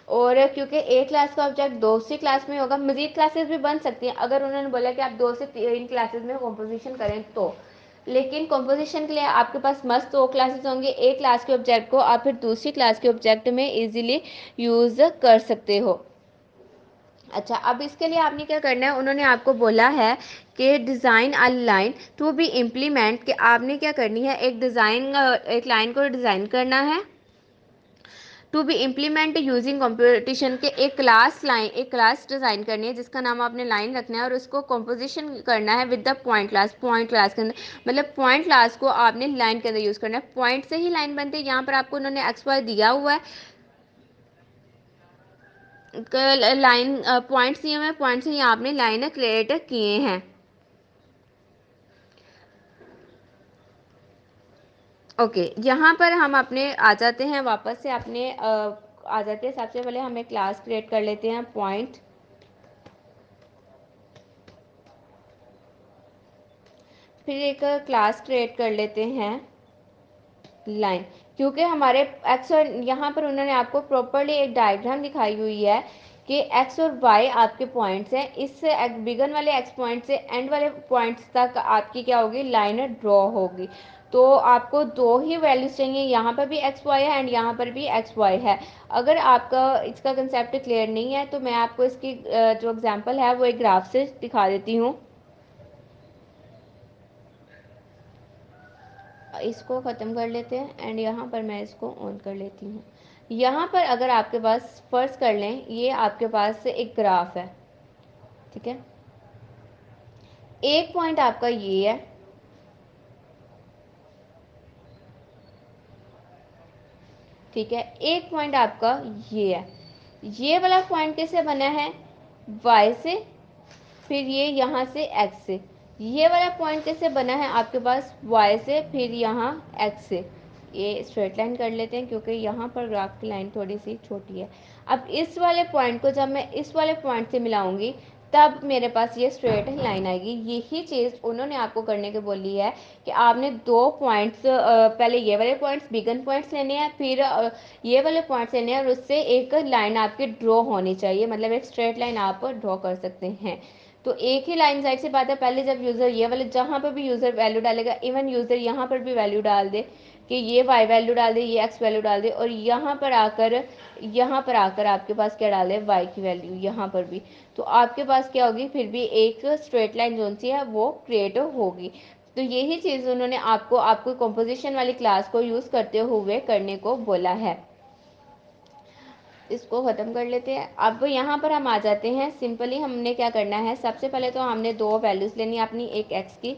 और क्योंकि एक क्लास का ऑब्जेक्ट दूसरी क्लास में होगा, मजीद क्लासेस भी बन सकती हैं अगर उन्होंने बोला कि आप 2 से 3 क्लासेस में कंपोजिशन करें तो। लेकिन कंपोजिशन के लिए आपके पास मस्त 2 क्लासेस होंगे। एक क्लास के ऑब्जेक्ट को आप फिर दूसरी क्लास के ऑब्जेक्ट में इजीली यूज़ कर सकते हो। अच्छा, अब इसके लिए आपने क्या करना है, उन्होंने आपको बोला है कि design a line to be implement, कि आपने क्या करनी है, एक लाइन को डिज़ाइन करना है to be implement using competition के एक क्लास डिज़ाइन करनी है जिसका नाम आपने लाइन रखना है, और उसको कंपोजिशन करना है विद द पॉइंट क्लास के अंदर, मतलब पॉइंट क्लास को आपने लाइन के अंदर यूज़ करना है। पॉइंट से ही लाइन बनती है। यहाँ पर आपको उन्होंने XY दिया हुआ है, लाइन पॉइंट्स दिए हुए हैं, पॉइंट से ही आपने लाइन क्रिएट किए हैं। ओके, यहाँ पर हम अपने आ जाते हैं वापस से अपने आ जाते हैं। सबसे पहले हम एक क्लास क्रिएट कर लेते हैं पॉइंट, फिर एक क्लास क्रिएट कर लेते हैं लाइन, क्योंकि हमारे एक्स और यहाँ पर उन्होंने आपको प्रॉपरली एक डायग्राम दिखाई हुई है कि एक्स और वाई आपके पॉइंट्स हैं। इस बिगन वाले एक्स पॉइंट से एंड वाले पॉइंट्स तक आपकी क्या होगी, लाइन ड्रॉ होगी। तो आपको 2 ही वैल्यूज चाहिए, यहाँ पर भी एक्स वाई है एंड यहाँ पर भी एक्स वाई है। अगर आपका इसका कंसेप्ट क्लियर नहीं है तो मैं आपको इसकी जो एग्जांपल है वो एक ग्राफ से दिखा देती हूँ। इसको ख़त्म कर लेते हैं एंड यहाँ पर मैं इसको ऑन कर लेती हूँ। यहाँ पर अगर आपके पास फर्ज कर लें ये आपके पास एक ग्राफ है, ठीक है। एक पॉइंट आपका ये है, ठीक है। एक पॉइंट आपका ये है। ये वाला पॉइंट कैसे बना है, y से, फिर ये यहाँ से x से। ये वाला पॉइंट कैसे बना है आपके पास, y से, फिर यहाँ x से। ये स्ट्रेट लाइन कर लेते हैं क्योंकि यहाँ पर ग्राफ की लाइन थोड़ी सी छोटी है। अब इस वाले पॉइंट को जब मैं इस वाले पॉइंट से मिलाऊंगी तब मेरे पास ये स्ट्रेट लाइन आएगी। यही चीज़ उन्होंने आपको करने को बोली है कि आपने 2 पॉइंट्स, पहले ये वाले पॉइंट्स बिगन पॉइंट्स लेने हैं, फिर ये वाले पॉइंट्स लेने हैं, और उससे एक लाइन आपकी ड्रॉ होनी चाहिए, मतलब एक स्ट्रेट लाइन आप ड्रॉ कर सकते हैं। तो एक ही लाइन, साइड से बात है, पहले जब यूज़र ये वाले जहाँ पर भी यूज़र वैल्यू डालेगा, इवन यूज़र यहाँ पर भी वैल्यू डाल दे कि ये वाई वैल्यू डाल दे, ये एक्स वैल्यू डाल दे, और यहाँ पर आकर आपके पास क्या डाले, वाई की वैल्यू यहाँ पर भी, तो आपके पास क्या होगी, फिर भी एक स्ट्रेट लाइन जो सी है वो क्रिएट होगी। तो यही चीज़ उन्होंने आपको कंपोजिशन वाली क्लास को यूज़ करते हुए करने को बोला है। इसको ख़त्म कर लेते हैं। अब यहाँ पर हम आ जाते हैं। सिंपली हमने क्या करना है, सबसे पहले तो हमने 2 वैल्यूज़ लेनी है अपनी, एक एक्स की,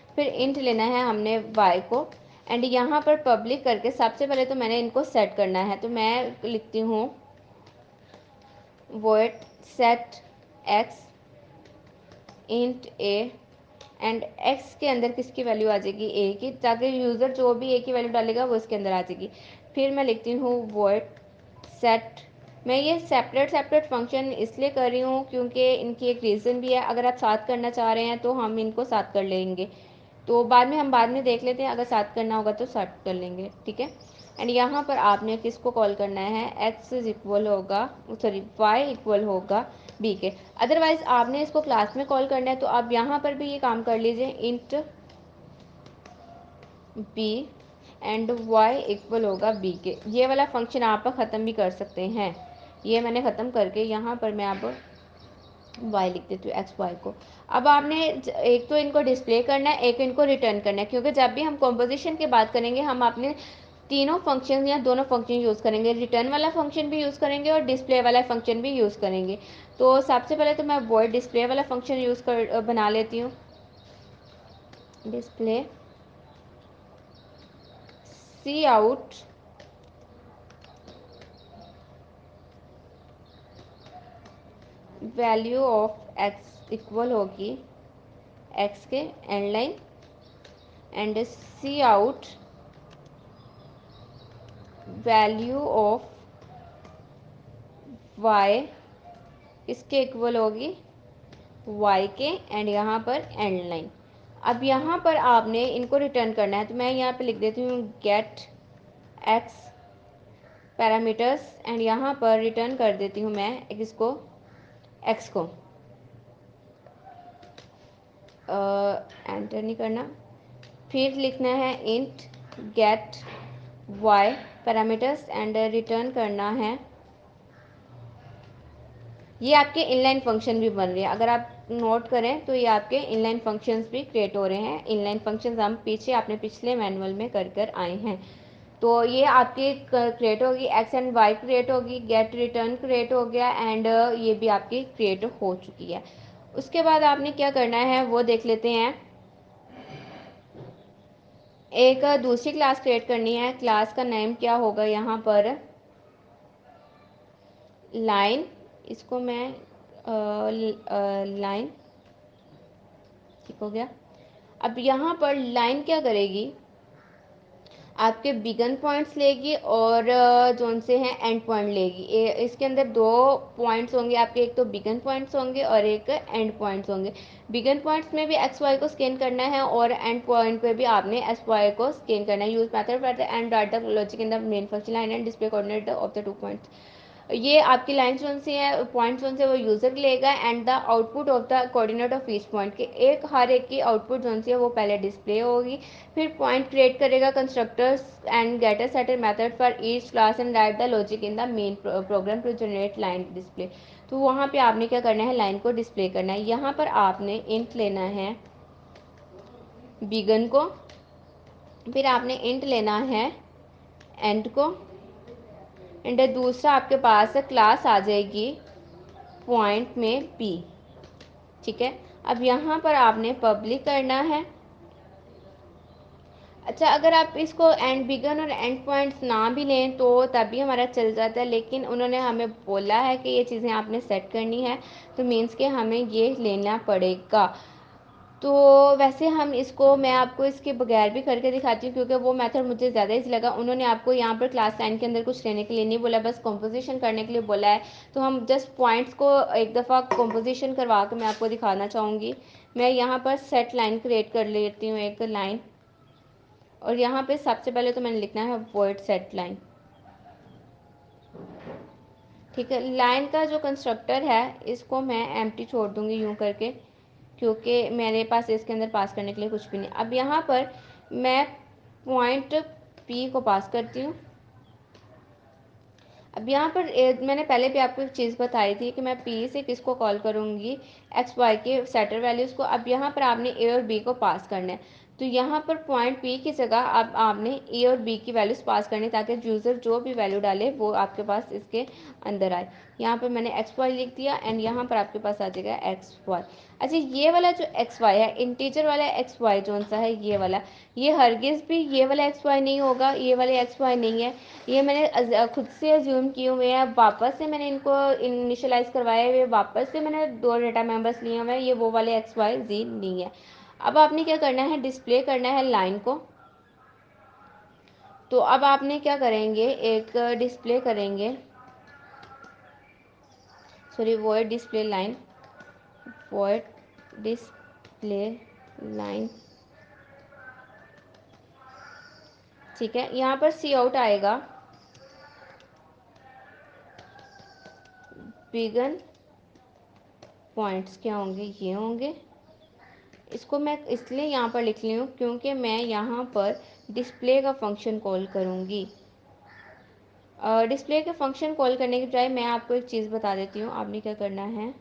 फिर इंट लेना है हमने वाई को, एंड यहाँ पर पब्लिक करके सबसे पहले तो मैंने इनको सेट करना है। तो मैं लिखती हूँ void set x int A, and x के अंदर किसकी वैल्यू आ जाएगी, ए की, ताकि यूज़र जो भी ए की वैल्यू डालेगा वो इसके अंदर आ जाएगी। फिर मैं लिखती हूँ वॉइड सेट, मैं ये सेपरेट फंक्शन इसलिए कर रही हूँ क्योंकि इनकी एक रीज़न भी है। अगर आप साथ करना चाह रहे हैं तो हम इनको साथ कर लेंगे, तो बाद में देख लेते हैं, अगर साथ करना होगा तो साथ कर लेंगे, ठीक है। एंड यहाँ पर आपने किसको कॉल करना है, एक्स इज इक्वल होगा, सॉरी वाई इक्वल होगा बी के। अदरवाइज आपने इसको क्लास में कॉल करना है तो आप यहाँ पर भी ये काम कर लीजिए, int B. And Y equal होगा बी के। ये वाला फंक्शन आप ख़त्म भी कर सकते हैं। ये मैंने ख़त्म करके यहाँ पर मैं अब वाई लिख देती हूँ, एक्स वाई को। अब आपने एक तो इनको डिस्प्ले करना है, एक इनको रिटर्न करना है, क्योंकि जब भी हम कॉम्पोजिशन की बात करेंगे हम अपने तीनों फंक्शन या दोनों फंक्शन यूज़ करेंगे, रिटर्न वाला फंक्शन भी यूज़ करेंगे और डिस्प्ले वाला फंक्शन भी यूज़ करेंगे। तो सबसे पहले तो मैं वॉइड डिस्प्ले वाला फंक्शन यूज़ कर बना लेती हूँ। Display C out value of X equal होगी एक्स के end line, and C out value of Y इसके इक्वल होगी वाई के एंड यहाँ पर एंड लाइन। अब यहाँ पर आपने इनको रिटर्न करना है, तो मैं यहाँ पे लिख देती हूँ गेट एक्स पैरामीटर्स एंड यहाँ पर रिटर्न कर देती हूँ मैं इसको एक्स को। एंटर नहीं करना, फिर लिखना है int get Y parameters and return करना है। ये आपके इनलाइन फंक्शन भी बन रहे हैं, अगर आप नोट करें तो ये आपके इनलाइन फंक्शंस भी क्रिएट हो रहे हैं। इनलाइन फंक्शंस हम पीछे अपने पिछले मैनुअल में कर आए हैं। तो ये आपकी क्रिएट होगी, एक्स एंड वाई क्रिएट होगी, गेट रिटर्न क्रिएट हो गया एंड ये भी आपकी क्रिएट हो चुकी है। उसके बाद आपने क्या करना है वो देख लेते हैं। एक दूसरी क्लास क्रिएट करनी है, क्लास का नेम क्या होगा यहाँ पर लाइन, इसको मैं लाइन ठीक हो गया। अब यहाँ पर लाइन क्या करेगी, आपके बिगन पॉइंट्स लेगी और जोन से हैं एंड पॉइंट लेगी। इसके अंदर दो पॉइंट्स होंगे आपके, एक तो बिगन पॉइंट्स होंगे और एक एंड पॉइंट्स होंगे। बिगन पॉइंट्स में भी एक्स वाई को स्कैन करना है और एंड पॉइंट पे भी आपने एस वाई को स्कैन करना है। Use method for the end data logic in the main function line and display coordinate of the 2 points. ये आपकी लाइन जोन से है, पॉइंट जोन से वो यूजर लेगा and the output of the coordinate of each point के एक हर एक की आउटपुट जोन से वो पहले डिस्प्ले होगी। फिर पॉइंट क्रिएट करेगा constructors and getter setter method for each class and write the logic in the main program to generate line display. तो वहाँ पे आपने क्या करना है, लाइन को डिस्प्ले करना है। यहाँ पर आपने इंट लेना है बिगन को, फिर आपने इंट लेना है एंड को, एंड दूसरा आपके पास क्लास आ जाएगी पॉइंट में पी। ठीक है, अब यहाँ पर आपने पब्लिक करना है। अच्छा, अगर आप इसको एंड बिगन और एंड पॉइंट्स ना भी लें तो तब भी हमारा चल जाता है, लेकिन उन्होंने हमें बोला है कि ये चीज़ें आपने सेट करनी है, तो मीन्स के हमें ये लेना पड़ेगा। तो वैसे हम इसको मैं आपको इसके बगैर भी करके दिखाती हूँ, क्योंकि वो मेथड मुझे ज़्यादा इजी लगा। उन्होंने आपको यहाँ पर क्लास 10 के अंदर कुछ लेने के लिए नहीं बोला, बस कंपोजिशन करने के लिए बोला है। तो हम जस्ट पॉइंट्स को एक दफ़ा कंपोजिशन करवा कर मैं आपको दिखाना चाहूँगी। मैं यहाँ पर सेट लाइन क्रिएट कर लेती हूँ, एक लाइन, और यहाँ पे सबसे पहले तो मैंने लिखना है वॉइड सेट लाइन। ठीक है, लाइन का जो कंस्ट्रक्टर है इसको मैं एम्प्टी छोड़ दूँगी यूँ करके, क्योंकि मेरे पास इसके अंदर पास करने के लिए कुछ भी नहीं। अब यहाँ पर मैं पॉइंट पी को पास करती हूँ। अब यहाँ पर मैंने पहले भी आपको एक चीज़ बताई थी कि मैं पी से किसको कॉल करूँगी, एक्स वाई के सेटर वैल्यूज़ को। अब यहाँ पर आपने ए और बी को पास करना है, तो यहाँ पर पॉइंट पी की जगह अब आपने ए और बी की वैल्यूज़ पास करनी, ताकि यूज़र जो भी वैल्यू डाले वो आपके पास इसके अंदर आए। यहाँ पर मैंने एक्स वाई लिख दिया एंड यहाँ पर आपके पास आ जाएगा एक्स वाई। अच्छा, ये वाला जो एक्स वाई है, इंटीजर वाला एक्स वाई जो सा है ये वाला, ये हरगिज़ भी ये वाला एक्स वाई नहीं होगा, ये वाले एक्स वाई नहीं है। ये मैंने खुद से अज्यूम किए हुए हैं, वापस से मैंने इनको इनिशियलाइज करवाए हुए, वापस से मैंने दो डेटा मेंबर्स लिए हुए हैं, ये वो वाले एक्स वाई जी नहीं है। अब आपने क्या करना है, डिस्प्ले करना है लाइन को। तो अब आपने क्या करेंगे, एक डिस्प्ले करेंगे, sorry void display line, void display line. ठीक है, यहाँ पर सी आउट आएगा बिगन पॉइंट्स क्या होंगे, ये होंगे। इसको मैं इसलिए यहाँ पर लिख ली हूँ क्योंकि मैं यहाँ पर डिस्प्ले का फंक्शन कॉल करूँगी। डिस्प्ले के फंक्शन कॉल करने के बजाय मैं आपको एक चीज़ बता देती हूँ। आपने क्या करना है,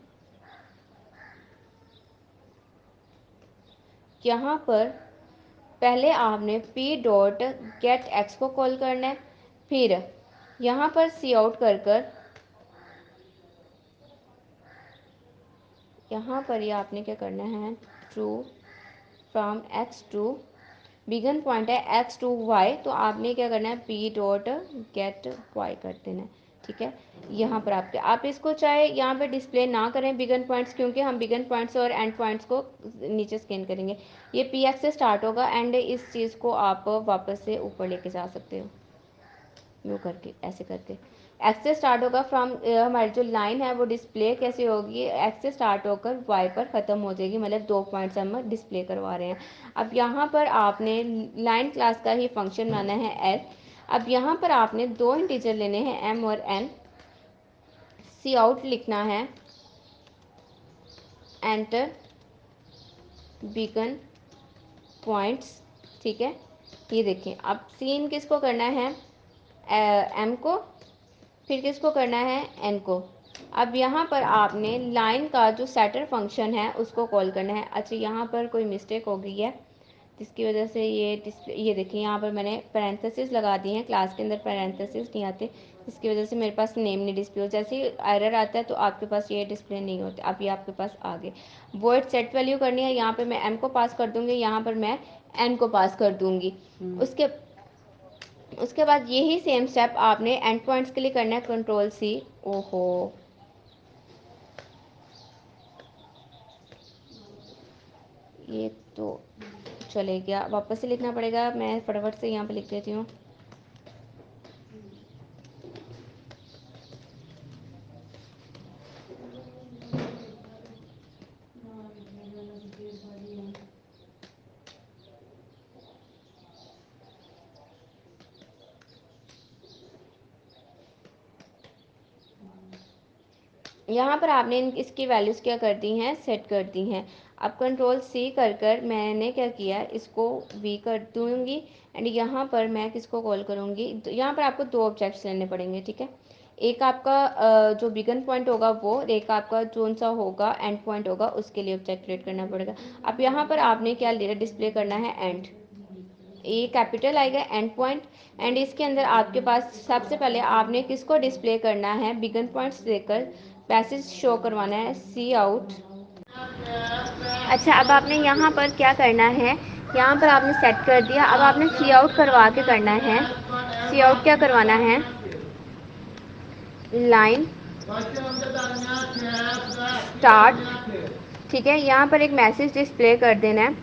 यहाँ पर पहले आपने पी डॉट गेट एक्स को कॉल करना है, फिर यहाँ पर सी आउट कर कर यहाँ पर ये आपने क्या करना है, true from X to begin point है एक्स टू वाई, तो आपने क्या करना है पी डॉट गेट वाई कर देना है। ठीक है, यहाँ पर आप इसको चाहे यहाँ पे डिस्प्ले ना करें बिगन पॉइंट्स, क्योंकि हम बिगन पॉइंट्स और एंड पॉइंट्स को नीचे स्कैन करेंगे। ये पी एक्स से स्टार्ट होगा एंड इस चीज़ को आप वापस से ऊपर लेके जा सकते हो, यूँ करके ऐसे करके। एक्स से स्टार्ट होगा फ्रॉम, हमारी जो लाइन है वो डिस्प्ले कैसे होगी, एक्स से स्टार्ट होकर वाई पर ख़त्म हो जाएगी, मतलब 2 पॉइंट्स हम डिस्प्ले करवा रहे हैं। अब यहाँ पर आपने लाइन क्लास का ही फंक्शन बनाना है एल। अब यहाँ पर आपने 2 इंटीजर लेने हैं एम और एन। सी आउट लिखना है एंटर बिगन पॉइंट्स। ठीक है, ये देखिए अब सीन किसको करना है, एम को, फिर किसको करना है, एन को। अब यहाँ पर आपने लाइन का जो सेटर फंक्शन है उसको कॉल करना है। अच्छा, यहाँ पर कोई मिस्टेक हो गई है जिसकी वजह से ये डिस्प्ले, ये देखिए यहाँ पर मैंने पैरेंथेसिस लगा दिए हैं, क्लास के अंदर पैरेंथेसिस नहीं आते, जिसकी वजह से मेरे पास नेम नहीं डिस्प्ले हो। जैसे ही एरर आता है तो आपके पास ये डिस्प्ले नहीं होते। अब ये आपके पास आ गए। वॉइड सेट वैल्यू करनी है, यहाँ पर मैं एम को पास कर दूँगी, यहाँ पर मैं एन को पास कर दूँगी। उसके बाद यही सेम स्टेप आपने एंड पॉइंट्स के लिए करना है, कंट्रोल सी। ओहो, ये तो चले गया, वापस से लिखना पड़ेगा। मैं फटाफट से यहाँ पे लिख देती हूँ। यहाँ पर आपने इसकी वैल्यूज़ क्या कर दी हैं, सेट कर दी हैं। अब कंट्रोल सी कर कर मैंने क्या किया, इसको वी कर दूँगी एंड यहाँ पर मैं किसको कॉल करूँगी। तो यहाँ पर आपको 2 ऑब्जेक्ट्स लेने पड़ेंगे। ठीक है, एक आपका जो बिगन पॉइंट होगा वो, और एक आपका जोन सा होगा एंड पॉइंट होगा, उसके लिए ऑब्जेक्ट क्रिएट करना पड़ेगा। अब यहाँ पर आपने क्या डिस्प्ले करना है, एंड, ए कैपिटल आएगा एंड पॉइंट, एंड इसके अंदर आपके पास सबसे पहले आपने किसको डिस्प्ले करना है, बिगन पॉइंट्स देकर पैसेज शो करवाना है, सी आउट। अच्छा, अब आपने यहाँ पर क्या करना है, यहाँ पर आपने सेट कर दिया। अब आपने सी आउट करवा के करना है। सी आउट क्या करवाना है, लाइन स्टार्ट। ठीक है, यहाँ पर एक मैसेज डिस्प्ले कर देना है।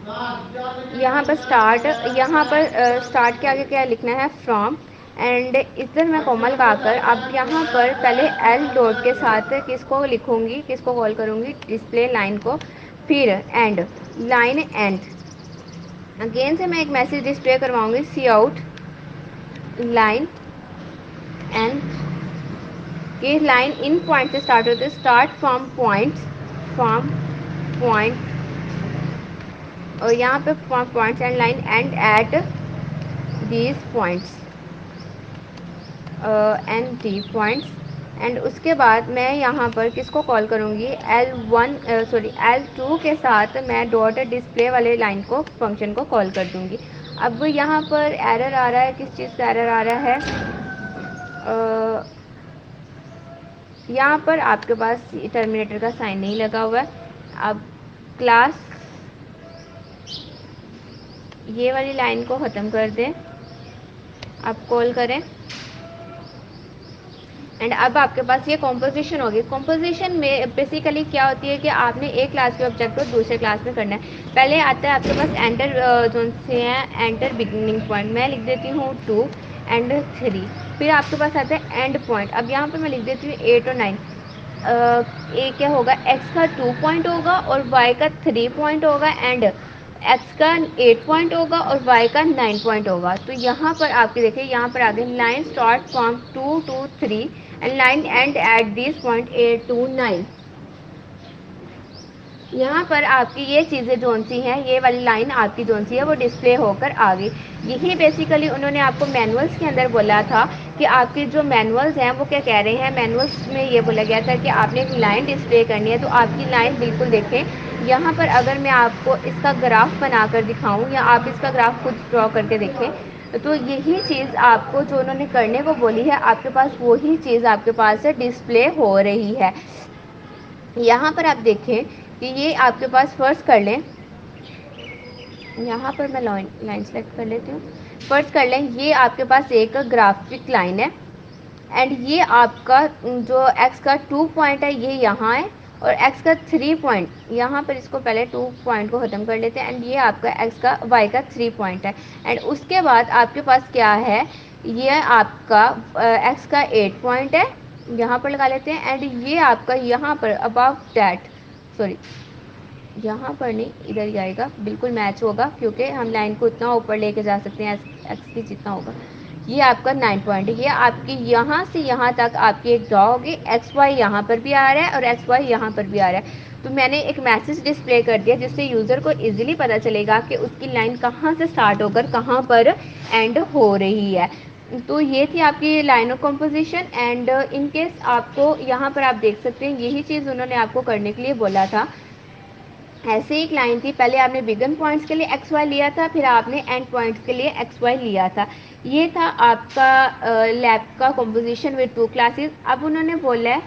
यहाँ पर स्टार्ट, यहाँ पर स्टार्ट के आगे क्या लिखना है, फ्रॉम, एंड इधर मैं कोमल लगाकर अब यहाँ पर पहले एल डॉट के साथ किसको लिखूँगी, किसको कॉल करूँगी, डिस्प्ले लाइन को, फिर एंड, लाइन एंड। अगेन से मैं एक मैसेज डिस्प्ले करवाऊँगी, सी आउट लाइन एंड। ये लाइन इन पॉइंट से स्टार्ट होती है, start from points, from point, और यहाँ पे from points and line end at these points and the points. And उसके बाद मैं यहाँ पर किसको कॉल करूँगी, L2 के साथ मैं डॉट डिस्प्ले वाले लाइन को, फंक्शन को कॉल कर दूँगी। अब यहाँ पर एरर आ रहा है, किस चीज़ का एरर आ रहा है, यहाँ पर आपके पास टर्मिनेटर का साइन नहीं लगा हुआ है। अब क्लास ये वाली लाइन को ख़त्म कर दें, अब कॉल करें, एंड अब आपके पास ये कॉम्पोजिशन होगी। कॉम्पोजिशन में बेसिकली क्या होती है कि आपने एक क्लास के ऑब्जेक्ट को दूसरे क्लास में करना है। पहले आता है आपके पास एंटर, जो से हैं एंटर बिगिनिंग पॉइंट, मैं लिख देती हूँ 2 एंड 3। फिर आपके पास आता है एंड पॉइंट। अब यहाँ पे मैं लिख देती हूँ 8 और 9। ए क्या होगा, एक्स का 2 पॉइंट होगा और वाई का 3 पॉइंट होगा, एंड एक्स का 8 पॉइंट होगा और वाई का 9 पॉइंट होगा। तो यहाँ पर आपके देखिए, यहाँ पर आगे line start from 2 to 3 and line end at these point 8 to 9। यहाँ पर आपकी ये चीज़ें जोन सी हैं, ये वाली लाइन आपकी जोन सी है वो डिस्प्ले होकर आ गई। यही बेसिकली उन्होंने आपको मैनुअल्स के अंदर बोला था कि आपके जो मैनुअल्स हैं वो क्या कह रहे हैं। मैनुअल्स में ये बोला गया था कि आपने एक लाइन डिस्प्ले करनी है, तो आपकी लाइन बिल्कुल देखें। यहाँ पर अगर मैं आपको इसका ग्राफ बनाकर दिखाऊँ या आप इसका ग्राफ खुद ड्रॉ करके देखें, तो यही चीज़ आपको जो उन्होंने करने को बोली है, आपके पास वही चीज़ आपके पास डिस्प्ले हो रही है। यहाँ पर आप देखें कि ये आपके पास फर्स्ट कर लें, यहाँ पर मैं लाइन सेलेक्ट कर लेती हूँ। फर्स्ट कर लें, ये आपके पास एक ग्राफिक लाइन है एंड ये आपका जो एक्स का 2 पॉइंट है ये यहाँ है और एक्स का 3 पॉइंट यहाँ पर, इसको पहले 2 पॉइंट को ख़त्म कर लेते हैं एंड ये आपका एक्स का वाई का 3 पॉइंट है। एंड उसके बाद आपके पास क्या है, ये आपका एक्स का 8 पॉइंट है, यहाँ पर लगा लेते हैं। एंड ये आपका यहाँ पर अबाव दैट, सॉरी यहाँ पर नहीं, इधर ही आएगा, बिल्कुल मैच होगा क्योंकि हम लाइन को इतना ऊपर लेके जा सकते हैं एक्स की जितना होगा। ये आपका 9 पॉइंट है, ये आपकी यहाँ से यहाँ तक आपकी एक ड्रॉ होगी। एक्स वाई यहाँ पर भी आ रहा है और एक्स वाई यहाँ पर भी आ रहा है। तो मैंने एक मैसेज डिस्प्ले कर दिया जिससे यूज़र को इजीली पता चलेगा कि उसकी लाइन कहाँ से स्टार्ट होकर कहाँ पर एंड हो रही है। तो ये थी आपकी line of composition. And in case आपको यहाँ पर आप देख सकते हैं यही चीज़ उन्होंने आपको करने के लिए बोला था। ऐसे एक लाइन थी, पहले आपने बिगन पॉइंट्स के लिए एक्स वाई लिया था, फिर आपने एंड पॉइंट्स के लिए एक्स वाई लिया था। ये था आपका लैब का कंपोजिशन विद 2 क्लासेस। अब उन्होंने बोला है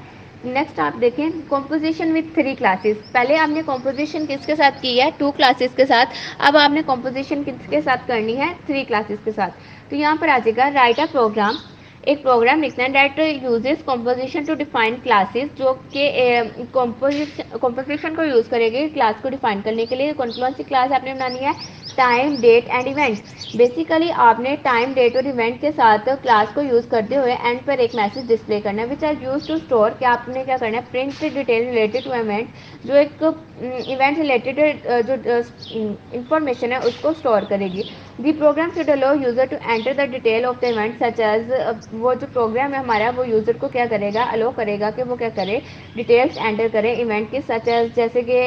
नेक्स्ट आप देखें कंपोजिशन विद 3 क्लासेस। पहले आपने कंपोजिशन किसके साथ की है, 2 क्लासेस के साथ। अब आपने कंपोजिशन किसके साथ करनी है, 3 क्लासेस के साथ। तो यहाँ पर आ जाएगा राइट अ प्रोग्राम, एक प्रोग्राम लिखना है that uses composition to define classes, जो कि कंपोजिशन को यूज़ करेगी क्लास को डिफाइन करने के लिए। कौन सी क्लास आपने बनानी है, time date and event. Basically आपने टाइम डेट और इवेंट के साथ क्लास को यूज़ करते हुए एंड पर एक मैसेज डिस्प्ले करना है which are use to store. क्या आपने क्या करना है, print detail related to event, जो एक इवेंट रिलेटेड जो इंफॉर्मेशन है उसको स्टोर करेगी। The program should allow user to enter the detail of the event such as, वो जो प्रोग्राम है हमारा वो यूज़र को क्या करेगा, अलाउ करेगा कि वो क्या करे, डिटेल्स एंटर करे इवेंट की, सच एज जैसे कि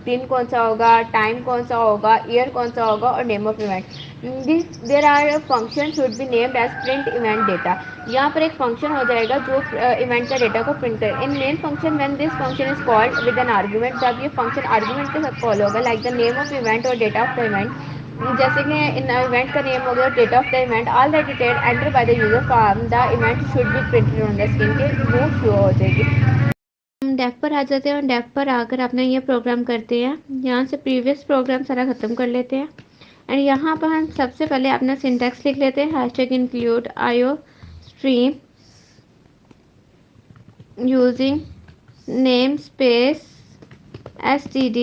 दिन कौन सा होगा, टाइम कौन सा होगा, ईयर कौन सा होगा और name of event. There are function should be named as print event data. यहाँ पर एक फंक्शन हो जाएगा जो इवेंट का डेटा को प्रिंट करे। In main function when this function is called with an argument, जब ये फंक्शन आर्गुमेंट के साथ कॉल होगा, like the name of event और डेटा ऑफ द इवेंट, जैसे कि इन इवेंट का नेम हो गया, date of the event, all the detail enter by the user from the event should be printed on the screen के वो show हो जाएगी। हम डेफ पर आ जाते हैं और डेफ पर आकर अपना ये प्रोग्राम करते हैं। यहाँ से प्रीवियस प्रोग्राम सारा ख़त्म कर लेते हैं एंड यहाँ पर हम सबसे पहले अपना सिंटैक्स लिख लेते हैं, hashtag include IO stream using name space std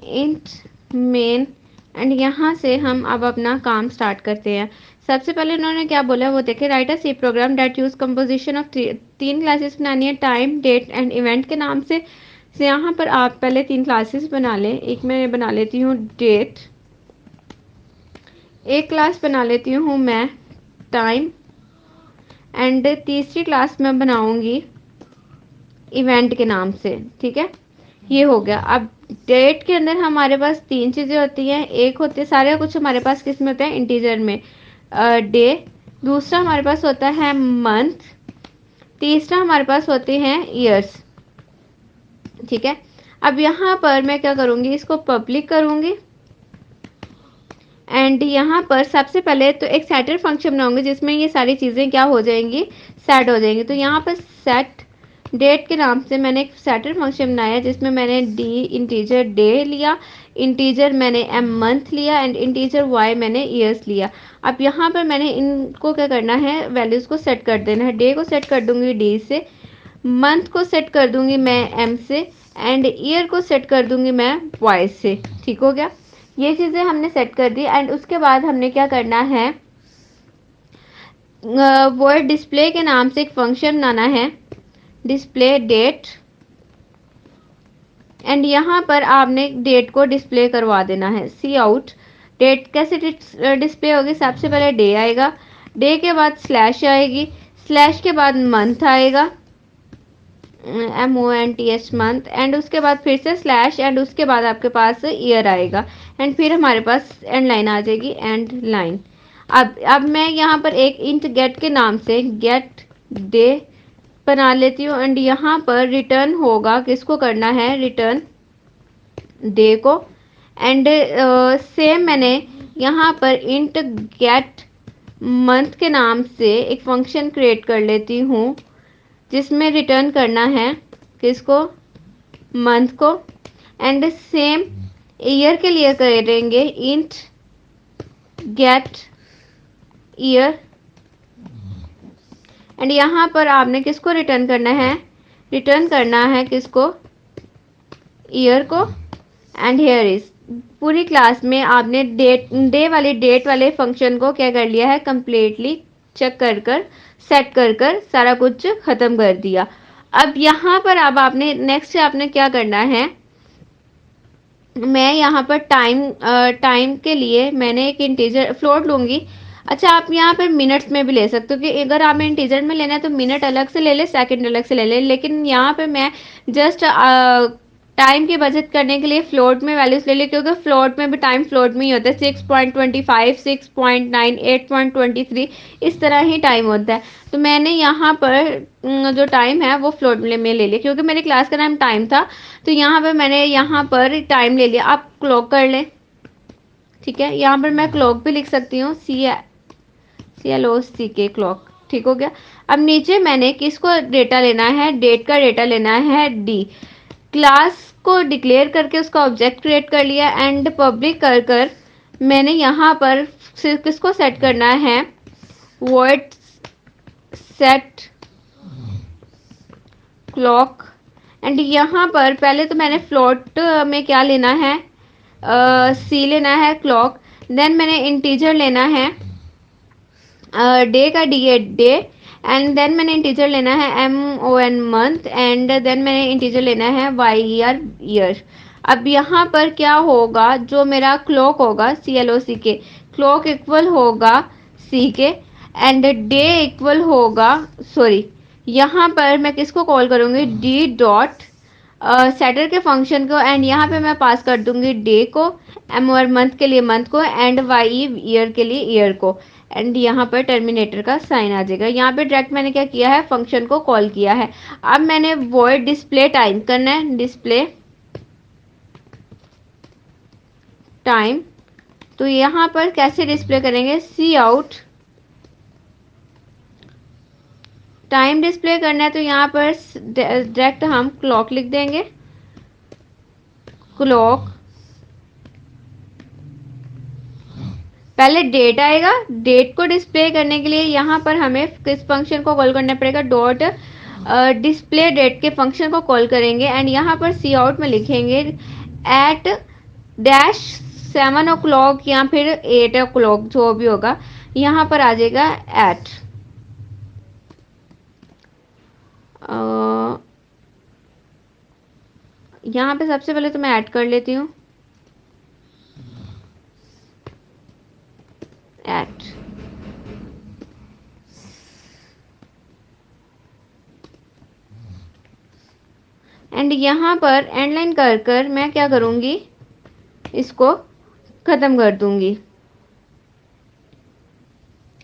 int main. And यहाँ से हम अब अपना काम स्टार्ट करते हैं। सबसे पहले उन्होंने क्या बोला वो देखें, write a C program that use composition of 3 classes बनानी है, टाइम डेट एंड इवेंट के नाम से। यहाँ पर आप पहले 3 क्लासेस बना लें। एक मैं बना लेती हूँ डेट, एक क्लास बना लेती हूँ मैं टाइम एंड तीसरी क्लास मैं बनाऊँगी इवेंट के नाम से। ठीक है, ये हो गया। अब डेट के अंदर हमारे पास 3 चीज़ें होती हैं, एक होती है सारे कुछ हमारे पास किस में होता है, इंटीजर में, डे, दूसरा हमारे पास होता है मंथ, तीसरा हमारे पास होते हैं ईयर्स। ठीक है, अब यहाँ पर मैं क्या करूँगी, इसको पब्लिक करूँगी एंड यहाँ पर सबसे पहले तो एक सेटर फंक्शन बनाऊंगी जिसमें ये सारी चीज़ें क्या हो जाएंगी, सेट हो जाएंगी। तो यहाँ पर सेट डेट के नाम से मैंने एक सेटर फंक्शन बनाया जिसमें मैंने डी इंटीजर डे लिया, इंटीजर मैंने एम मंथ लिया एंड इंटीजर वाई मैंने ईयर्स लिया। अब यहाँ पर मैंने इनको क्या करना है, वैल्यूज़ को सेट कर देना है। डे को सेट कर दूंगी डी से, मंथ को सेट कर दूंगी मैं एम से एंड ईयर को सेट कर दूंगी मैं वाई से। ठीक हो गया, ये चीज़ें हमने सेट कर दी। एंड उसके बाद हमने क्या करना है, वर्ड डिस्प्ले के नाम से एक फंक्शन बनाना है, डिस्प्ले डेट, एंड यहाँ पर आपने डेट को डिस्प्ले करवा देना है। सी आउट डेट कैसे डिस्प्ले होगी, सबसे पहले डे आएगा, डे के बाद स्लैश आएगी, स्लैश के बाद मंथ आएगा, MONTH मंथ, एंड उसके बाद फिर से स्लैश, एंड उसके बाद आपके पास ईयर आएगा, एंड फिर हमारे पास एंड लाइन आ जाएगी, एंड लाइन। अब मैं यहाँ पर एक इंट गेट के नाम से गेट डे बना लेती हूँ, एंड यहाँ पर रिटर्न होगा, किसको करना है, रिटर्न डे को। एंड सेम मैंने यहाँ पर इंट गेट मंथ के नाम से एक फंक्शन क्रिएट कर लेती हूँ, जिसमें रिटर्न करना है किसको, मंथ को। एंड सेम ईयर के लिए करेंगे इंट गेट ईयर, एंड यहाँ पर आपने किसको रिटर्न करना है, रिटर्न करना है किसको, ईयर को। एंड हेयर इज, पूरी क्लास में आपने डे वाले डेट वाले फंक्शन को क्या कर लिया है, कंप्लीटली चेक कर सेट कर सारा कुछ खत्म कर दिया। अब यहाँ पर अब आपने नेक्स्ट आपने क्या करना है, मैं यहाँ पर टाइम के लिए मैंने एक इंटीजर फ्लोट लूँगी। अच्छा, आप यहाँ पर मिनट्स में भी ले सकते हो, कि अगर आपने इंटीजर में लेना है तो मिनट अलग से ले ले, सेकंड अलग से ले ले, लेकिन यहाँ पे मैं जस्ट टाइम की बचत करने के लिए फ्लोट में वैल्यूज ले ली, क्योंकि फ्लोट में भी टाइम फ्लोट में ही होता है, 6.25, 6.9, 8.23, इस तरह ही टाइम होता है। तो मैंने यहाँ पर जो टाइम है वो फ्लोट में ले लिया, क्योंकि मेरी क्लास का नाम टाइम था, तो यहाँ पर मैंने यहाँ पर टाइम ले लिया। आप क्लॉक कर लें, ठीक है, यहाँ पर मैं क्लॉक भी लिख सकती हूँ, CLOCK क्लॉक, ठीक हो गया। अब नीचे मैंने किसको डेटा लेना है, डेट का डेटा लेना है D। क्लास को डिक्लेयर करके उसका ऑब्जेक्ट क्रिएट कर लिया, एंड पब्लिक कर मैंने यहाँ पर किसको सेट करना है, वॉइड सेट क्लॉक। एंड यहाँ पर पहले तो मैंने फ्लोट में क्या लेना है, C लेना है क्लॉक, देन मैंने इंटीजर लेना है डे का डे, एंड देन मैंने इंटीजर लेना है MON मंथ, एंड देन मैंने इंटीजर लेना है YER ईयर। अब यहाँ पर क्या होगा, जो मेरा क्लॉक होगा CLOCK क्लॉक इक्वल होगा C के, एंड डे इक्वल होगा, सॉरी, यहाँ पर मैं किसको कॉल करूँगी, D डॉट सेटर के फंक्शन को, एंड यहाँ पे मैं पास कर दूंगी डे को, MOR मंथ के लिए मंथ को, एंड YE ईयर के लिए ईयर को, एंड यहाँ पर टर्मिनेटर का साइन आ जाएगा। यहाँ पे डायरेक्ट मैंने क्या किया है, फंक्शन को कॉल किया है। अब मैंने वॉइड डिस्प्ले टाइम करना है, डिस्प्ले टाइम, तो यहाँ पर कैसे डिस्प्ले करेंगे, सी आउट टाइम डिस्प्ले करना है, तो यहाँ पर डायरेक्ट हम क्लॉक लिख देंगे, क्लॉक, पहले डेट आएगा, डेट को डिस्प्ले करने के लिए यहाँ पर हमें किस फंक्शन को कॉल करना पड़ेगा, डॉट डिस्प्ले डेट के फंक्शन को कॉल करेंगे, एंड यहाँ पर सी आउट में लिखेंगे एट डैश 7 o'clock या फिर 8 o'clock, जो भी होगा, यहाँ पर आ जाएगा एट। यहाँ पे सबसे पहले तो मैं ऐड कर लेती हूँ एट, एंड यहाँ पर एंड लाइन कर मैं क्या करूँगी, इसको ख़त्म कर दूँगी।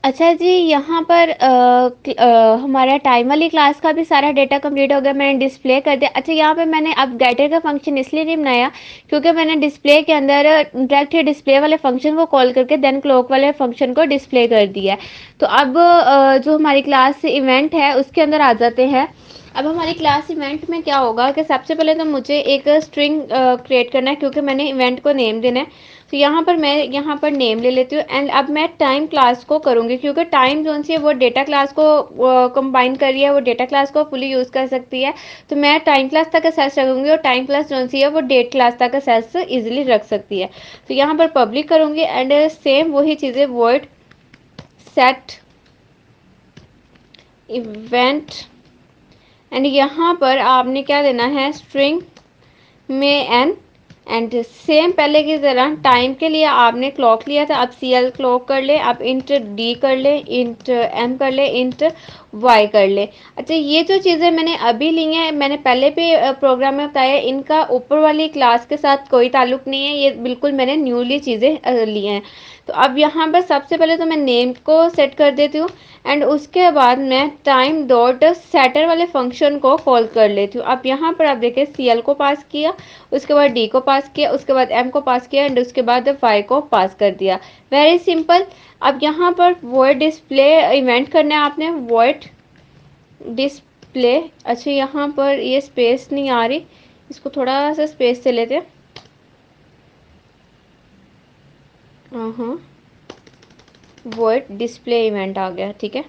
अच्छा जी, यहाँ पर हमारा टाइम वाली क्लास का भी सारा डेटा कंप्लीट हो गया, मैंने डिस्प्ले कर दिया। अच्छा, यहाँ पे मैंने अब गेटर का फंक्शन इसलिए नहीं बनाया क्योंकि मैंने डिस्प्ले के अंदर डायरेक्ट डिस्प्ले वाले फंक्शन को कॉल करके देन क्लॉक वाले फंक्शन को डिस्प्ले कर दिया है। तो अब जो हमारी क्लास इवेंट है उसके अंदर आ जाते हैं। अब हमारी क्लास इवेंट में क्या होगा कि सबसे पहले तो मुझे एक स्ट्रिंग क्रिएट करना है, क्योंकि मैंने इवेंट को नेम देना है। तो यहाँ पर मैं यहाँ पर नेम ले लेती हूँ, एंड अब मैं टाइम क्लास को करूँगी, क्योंकि टाइम जो सी है वो डेटा क्लास को कंबाइन कर रही है, वो डेटा क्लास को फुली यूज़ कर सकती है। तो मैं टाइम क्लास तक एक्सेस रखूँगी, और टाइम क्लास जो सी है वो डेट क्लास तक एक्सेस ईजिली रख सकती है। तो यहाँ पर पब्लिक करूँगी, एंड सेम वही चीज़ें वॉइड सेट इवेंट, एंड यहाँ पर आपने क्या देना है, स्ट्रिंग में n, एंड सेम पहले की तरह टाइम के लिए आपने क्लॉक लिया था, अब CL क्लॉक कर ले, अब इंट D कर ले, इंट M कर ले, इंट Y कर ले। अच्छा, ये जो चीज़ें मैंने अभी ली हैं, मैंने पहले भी प्रोग्राम में बताया, इनका ऊपर वाली क्लास के साथ कोई ताल्लुक नहीं है, ये बिल्कुल मैंने न्यूली चीज़ें ली हैं। तो अब यहाँ पर सबसे पहले तो मैं नेम को सेट कर देती हूँ एंड उसके बाद मैं टाइम डॉट सेटर वाले फंक्शन को कॉल कर लेती हूँ। अब यहाँ पर आप देखें, CL को पास किया, उसके बाद D को पास किया, उसके बाद M को पास किया एंड उसके बाद Y को पास कर दिया। Very simple. अब यहाँ पर वॉइड डिस्प्ले इवेंट करना है आपने, वॉइड डिस्प्ले। अच्छा, यहाँ पर ये स्पेस नहीं आ रही, इसको थोड़ा सा स्पेस से लेते हैं। हाँ, वॉइड डिस्प्ले इवेंट आ गया, ठीक है।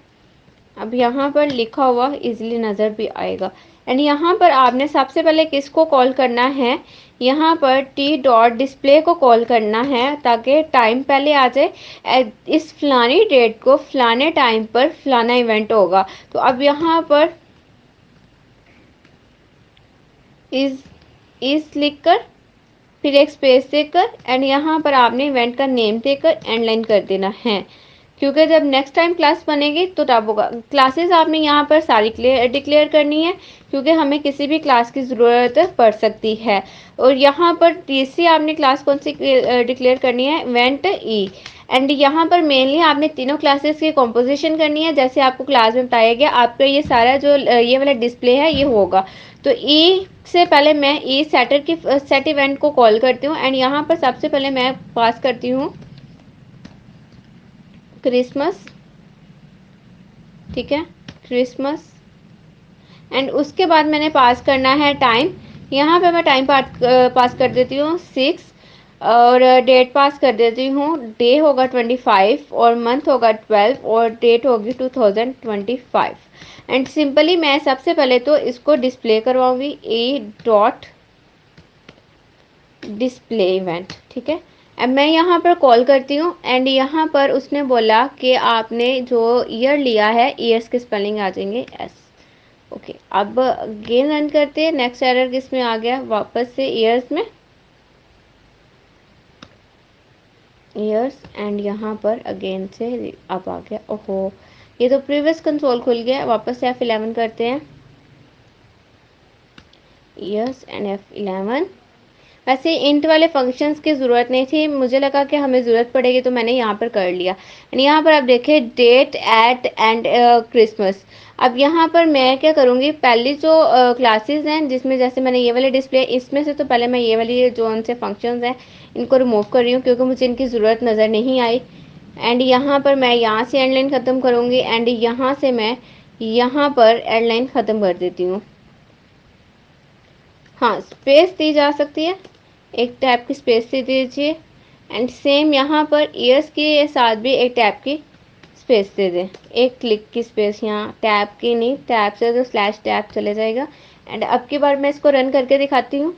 अब यहाँ पर लिखा हुआ इजीली नज़र भी आएगा। एंड यहाँ पर आपने सबसे पहले किसको कॉल करना है, यहाँ पर टी डॉट डिस्प्ले को कॉल करना है, ताकि टाइम पहले आ जाए, इस फलानी डेट को फलाने टाइम पर फलाना इवेंट होगा। तो अब यहाँ पर इज लिखकर फिर एक स्पेस देकर एंड यहाँ पर आपने इवेंट का नेम देकर एंड लाइन कर देना है, क्योंकि जब नेक्स्ट टाइम क्लास बनेगी तो तब होगा। क्लासेस आपने यहाँ पर सारी डिक्लेयर करनी है, क्योंकि हमें किसी भी क्लास की ज़रूरत पड़ सकती है। और यहाँ पर तीसरी आपने क्लास कौन सी डिक्लेयर करनी है, इवेंट ई। एंड यहाँ पर मेनली आपने तीनों क्लासेस की कॉम्पोजिशन करनी है, जैसे आपको क्लास में बताया गया। आपका ये सारा जो ये वाला डिस्प्ले है ये होगा। तो ई से पहले मैं ई सेटर की सेट इवेंट को कॉल करती हूँ एंड यहाँ पर सबसे पहले मैं पास करती हूँ क्रिसमस, ठीक है, क्रिसमस। एंड उसके बाद मैंने पास करना है टाइम। यहाँ पे मैं टाइम पास कर देती हूँ 6 और डेट पास कर देती हूँ, डे होगा 25 और मंथ होगा 12 और डेट होगी 2025। एंड सिंपली मैं सबसे पहले तो इसको डिस्प्ले करवाऊंगी, ए डॉट डिस्प्ले इवेंट, ठीक है। अब मैं यहाँ पर कॉल करती हूँ एंड यहाँ पर उसने बोला कि आपने जो ईयर लिया है, ईयर्स के स्पेलिंग आ जाएंगे एस। ओके, अब अगेन रन करते हैं। नेक्स्ट एरर किस में आ गया, वापस से ईयर्स में, ईयर्स एंड यहाँ पर अगेन से अब आ गया। ओहो, ये तो प्रीवियस कंसोल खुल गया। वापस से F11 करते हैं, ईयर्स एंड F11। वैसे इंट वाले फंक्शंस की ज़रूरत नहीं थी, मुझे लगा कि हमें ज़रूरत पड़ेगी तो मैंने यहाँ पर कर लिया। एंड यहाँ पर आप देखें डेट एट एंड क्रिसमस। अब यहाँ पर मैं क्या करूँगी, पहली जो क्लासेस हैं जिसमें जैसे मैंने ये वाले डिस्प्ले, इसमें से तो पहले मैं ये वाली जो उनसे फंक्शंस हैं इनको रिमूव कर रही हूँ, क्योंकि मुझे इनकी ज़रूरत नज़र नहीं आई। एंड यहाँ पर मैं यहाँ से एंड लाइन ख़त्म करूँगी एंड यहाँ से मैं यहाँ पर एंड लाइन ख़त्म कर देती हूँ। हाँ, स्पेस दी जा सकती है, एक टैब की स्पेस दे दीजिए एंड सेम यहाँ पर ईयर्स के साथ भी एक टैब की स्पेस दे दें, एक क्लिक की स्पेस। यहाँ टैब की नहीं, टैब से तो स्लैश टैब चले जाएगा। एंड अब की बार मैं इसको रन करके दिखाती हूँ।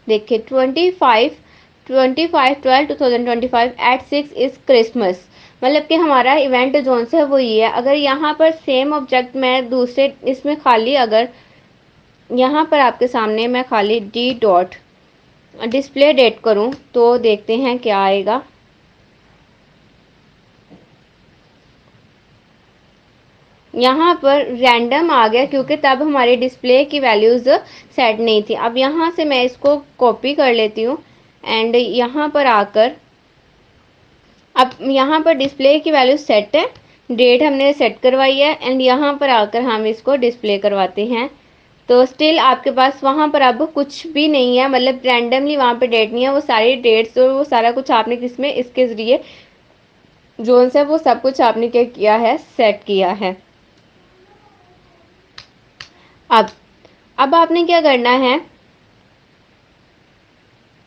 देखिए 25/12/2025 एट 6 इज़ क्रिसमस, मतलब कि हमारा इवेंट जोन से है वो ये है। अगर यहाँ पर सेम ऑब्जेक्ट मैं दूसरे इसमें खाली, अगर यहाँ पर आपके सामने मैं खाली डी डॉट डिस्प्ले डेट करूँ तो देखते हैं क्या आएगा। यहाँ पर रैंडम आ गया, क्योंकि तब हमारे डिस्प्ले की वैल्यूज़ सेट नहीं थी। अब यहाँ से मैं इसको कॉपी कर लेती हूँ एंड यहाँ पर आकर, अब यहाँ पर डिस्प्ले की वैल्यू सेट है, डेट हमने सेट करवाई है एंड यहाँ पर आकर हम इसको डिस्प्ले करवाते हैं। तो स्टिल आपके पास वहाँ पर अब कुछ भी नहीं है, मतलब रैंडमली वहाँ पे डेट नहीं है, वो सारी डेट्स और वो सारा कुछ आपने किसमें, इसके ज़रिए जोन से वो सब कुछ आपने क्या किया है, सेट किया है। अब आपने क्या करना है,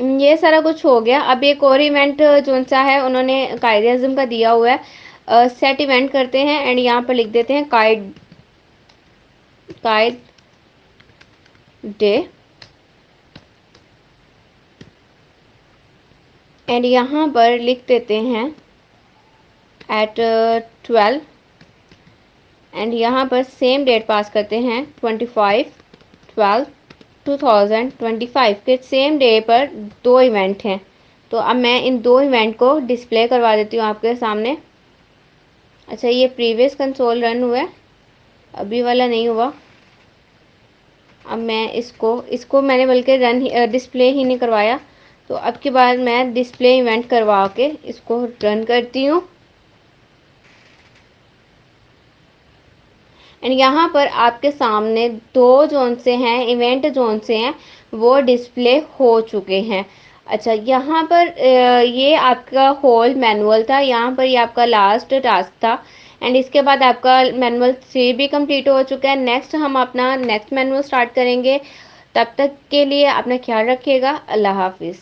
ये सारा कुछ हो गया। अब एक और इवेंट जोन सा है उन्होंने कायदे आज़म का दिया हुआ है, सेट इवेंट करते हैं एंड यहाँ पर लिख देते हैं काइड डे एंड यहाँ पर लिख देते हैं एट 12 एंड यहाँ पर सेम डेट पास करते हैं 25/12/2025 2025 के सेम डे पर 2 इवेंट हैं। तो अब मैं इन 2 इवेंट को डिस्प्ले करवा देती हूँ आपके सामने। अच्छा, ये प्रीवियस कंसोल रन हुआ है, अभी वाला नहीं हुआ। अब मैं इसको मैंने बल्कि डिस्प्ले ही नहीं करवाया, तो अब के बाद मैं डिस्प्ले इवेंट करवा के इसको रन करती हूँ। एंड यहाँ पर आपके सामने 2 जोन से हैं, इवेंट जोन से हैं, वो डिस्प्ले हो चुके हैं। अच्छा, यहाँ पर ये आपका होल मैनुअल था, यहाँ पर ये आपका लास्ट टास्क था। एंड इसके बाद आपका मैनुअल 3 भी कंप्लीट हो चुका है। नेक्स्ट हम अपना नेक्स्ट मैनुअल स्टार्ट करेंगे। तब तक के लिए अपना ख्याल रखिएगा। अल्लाह हाफिज़।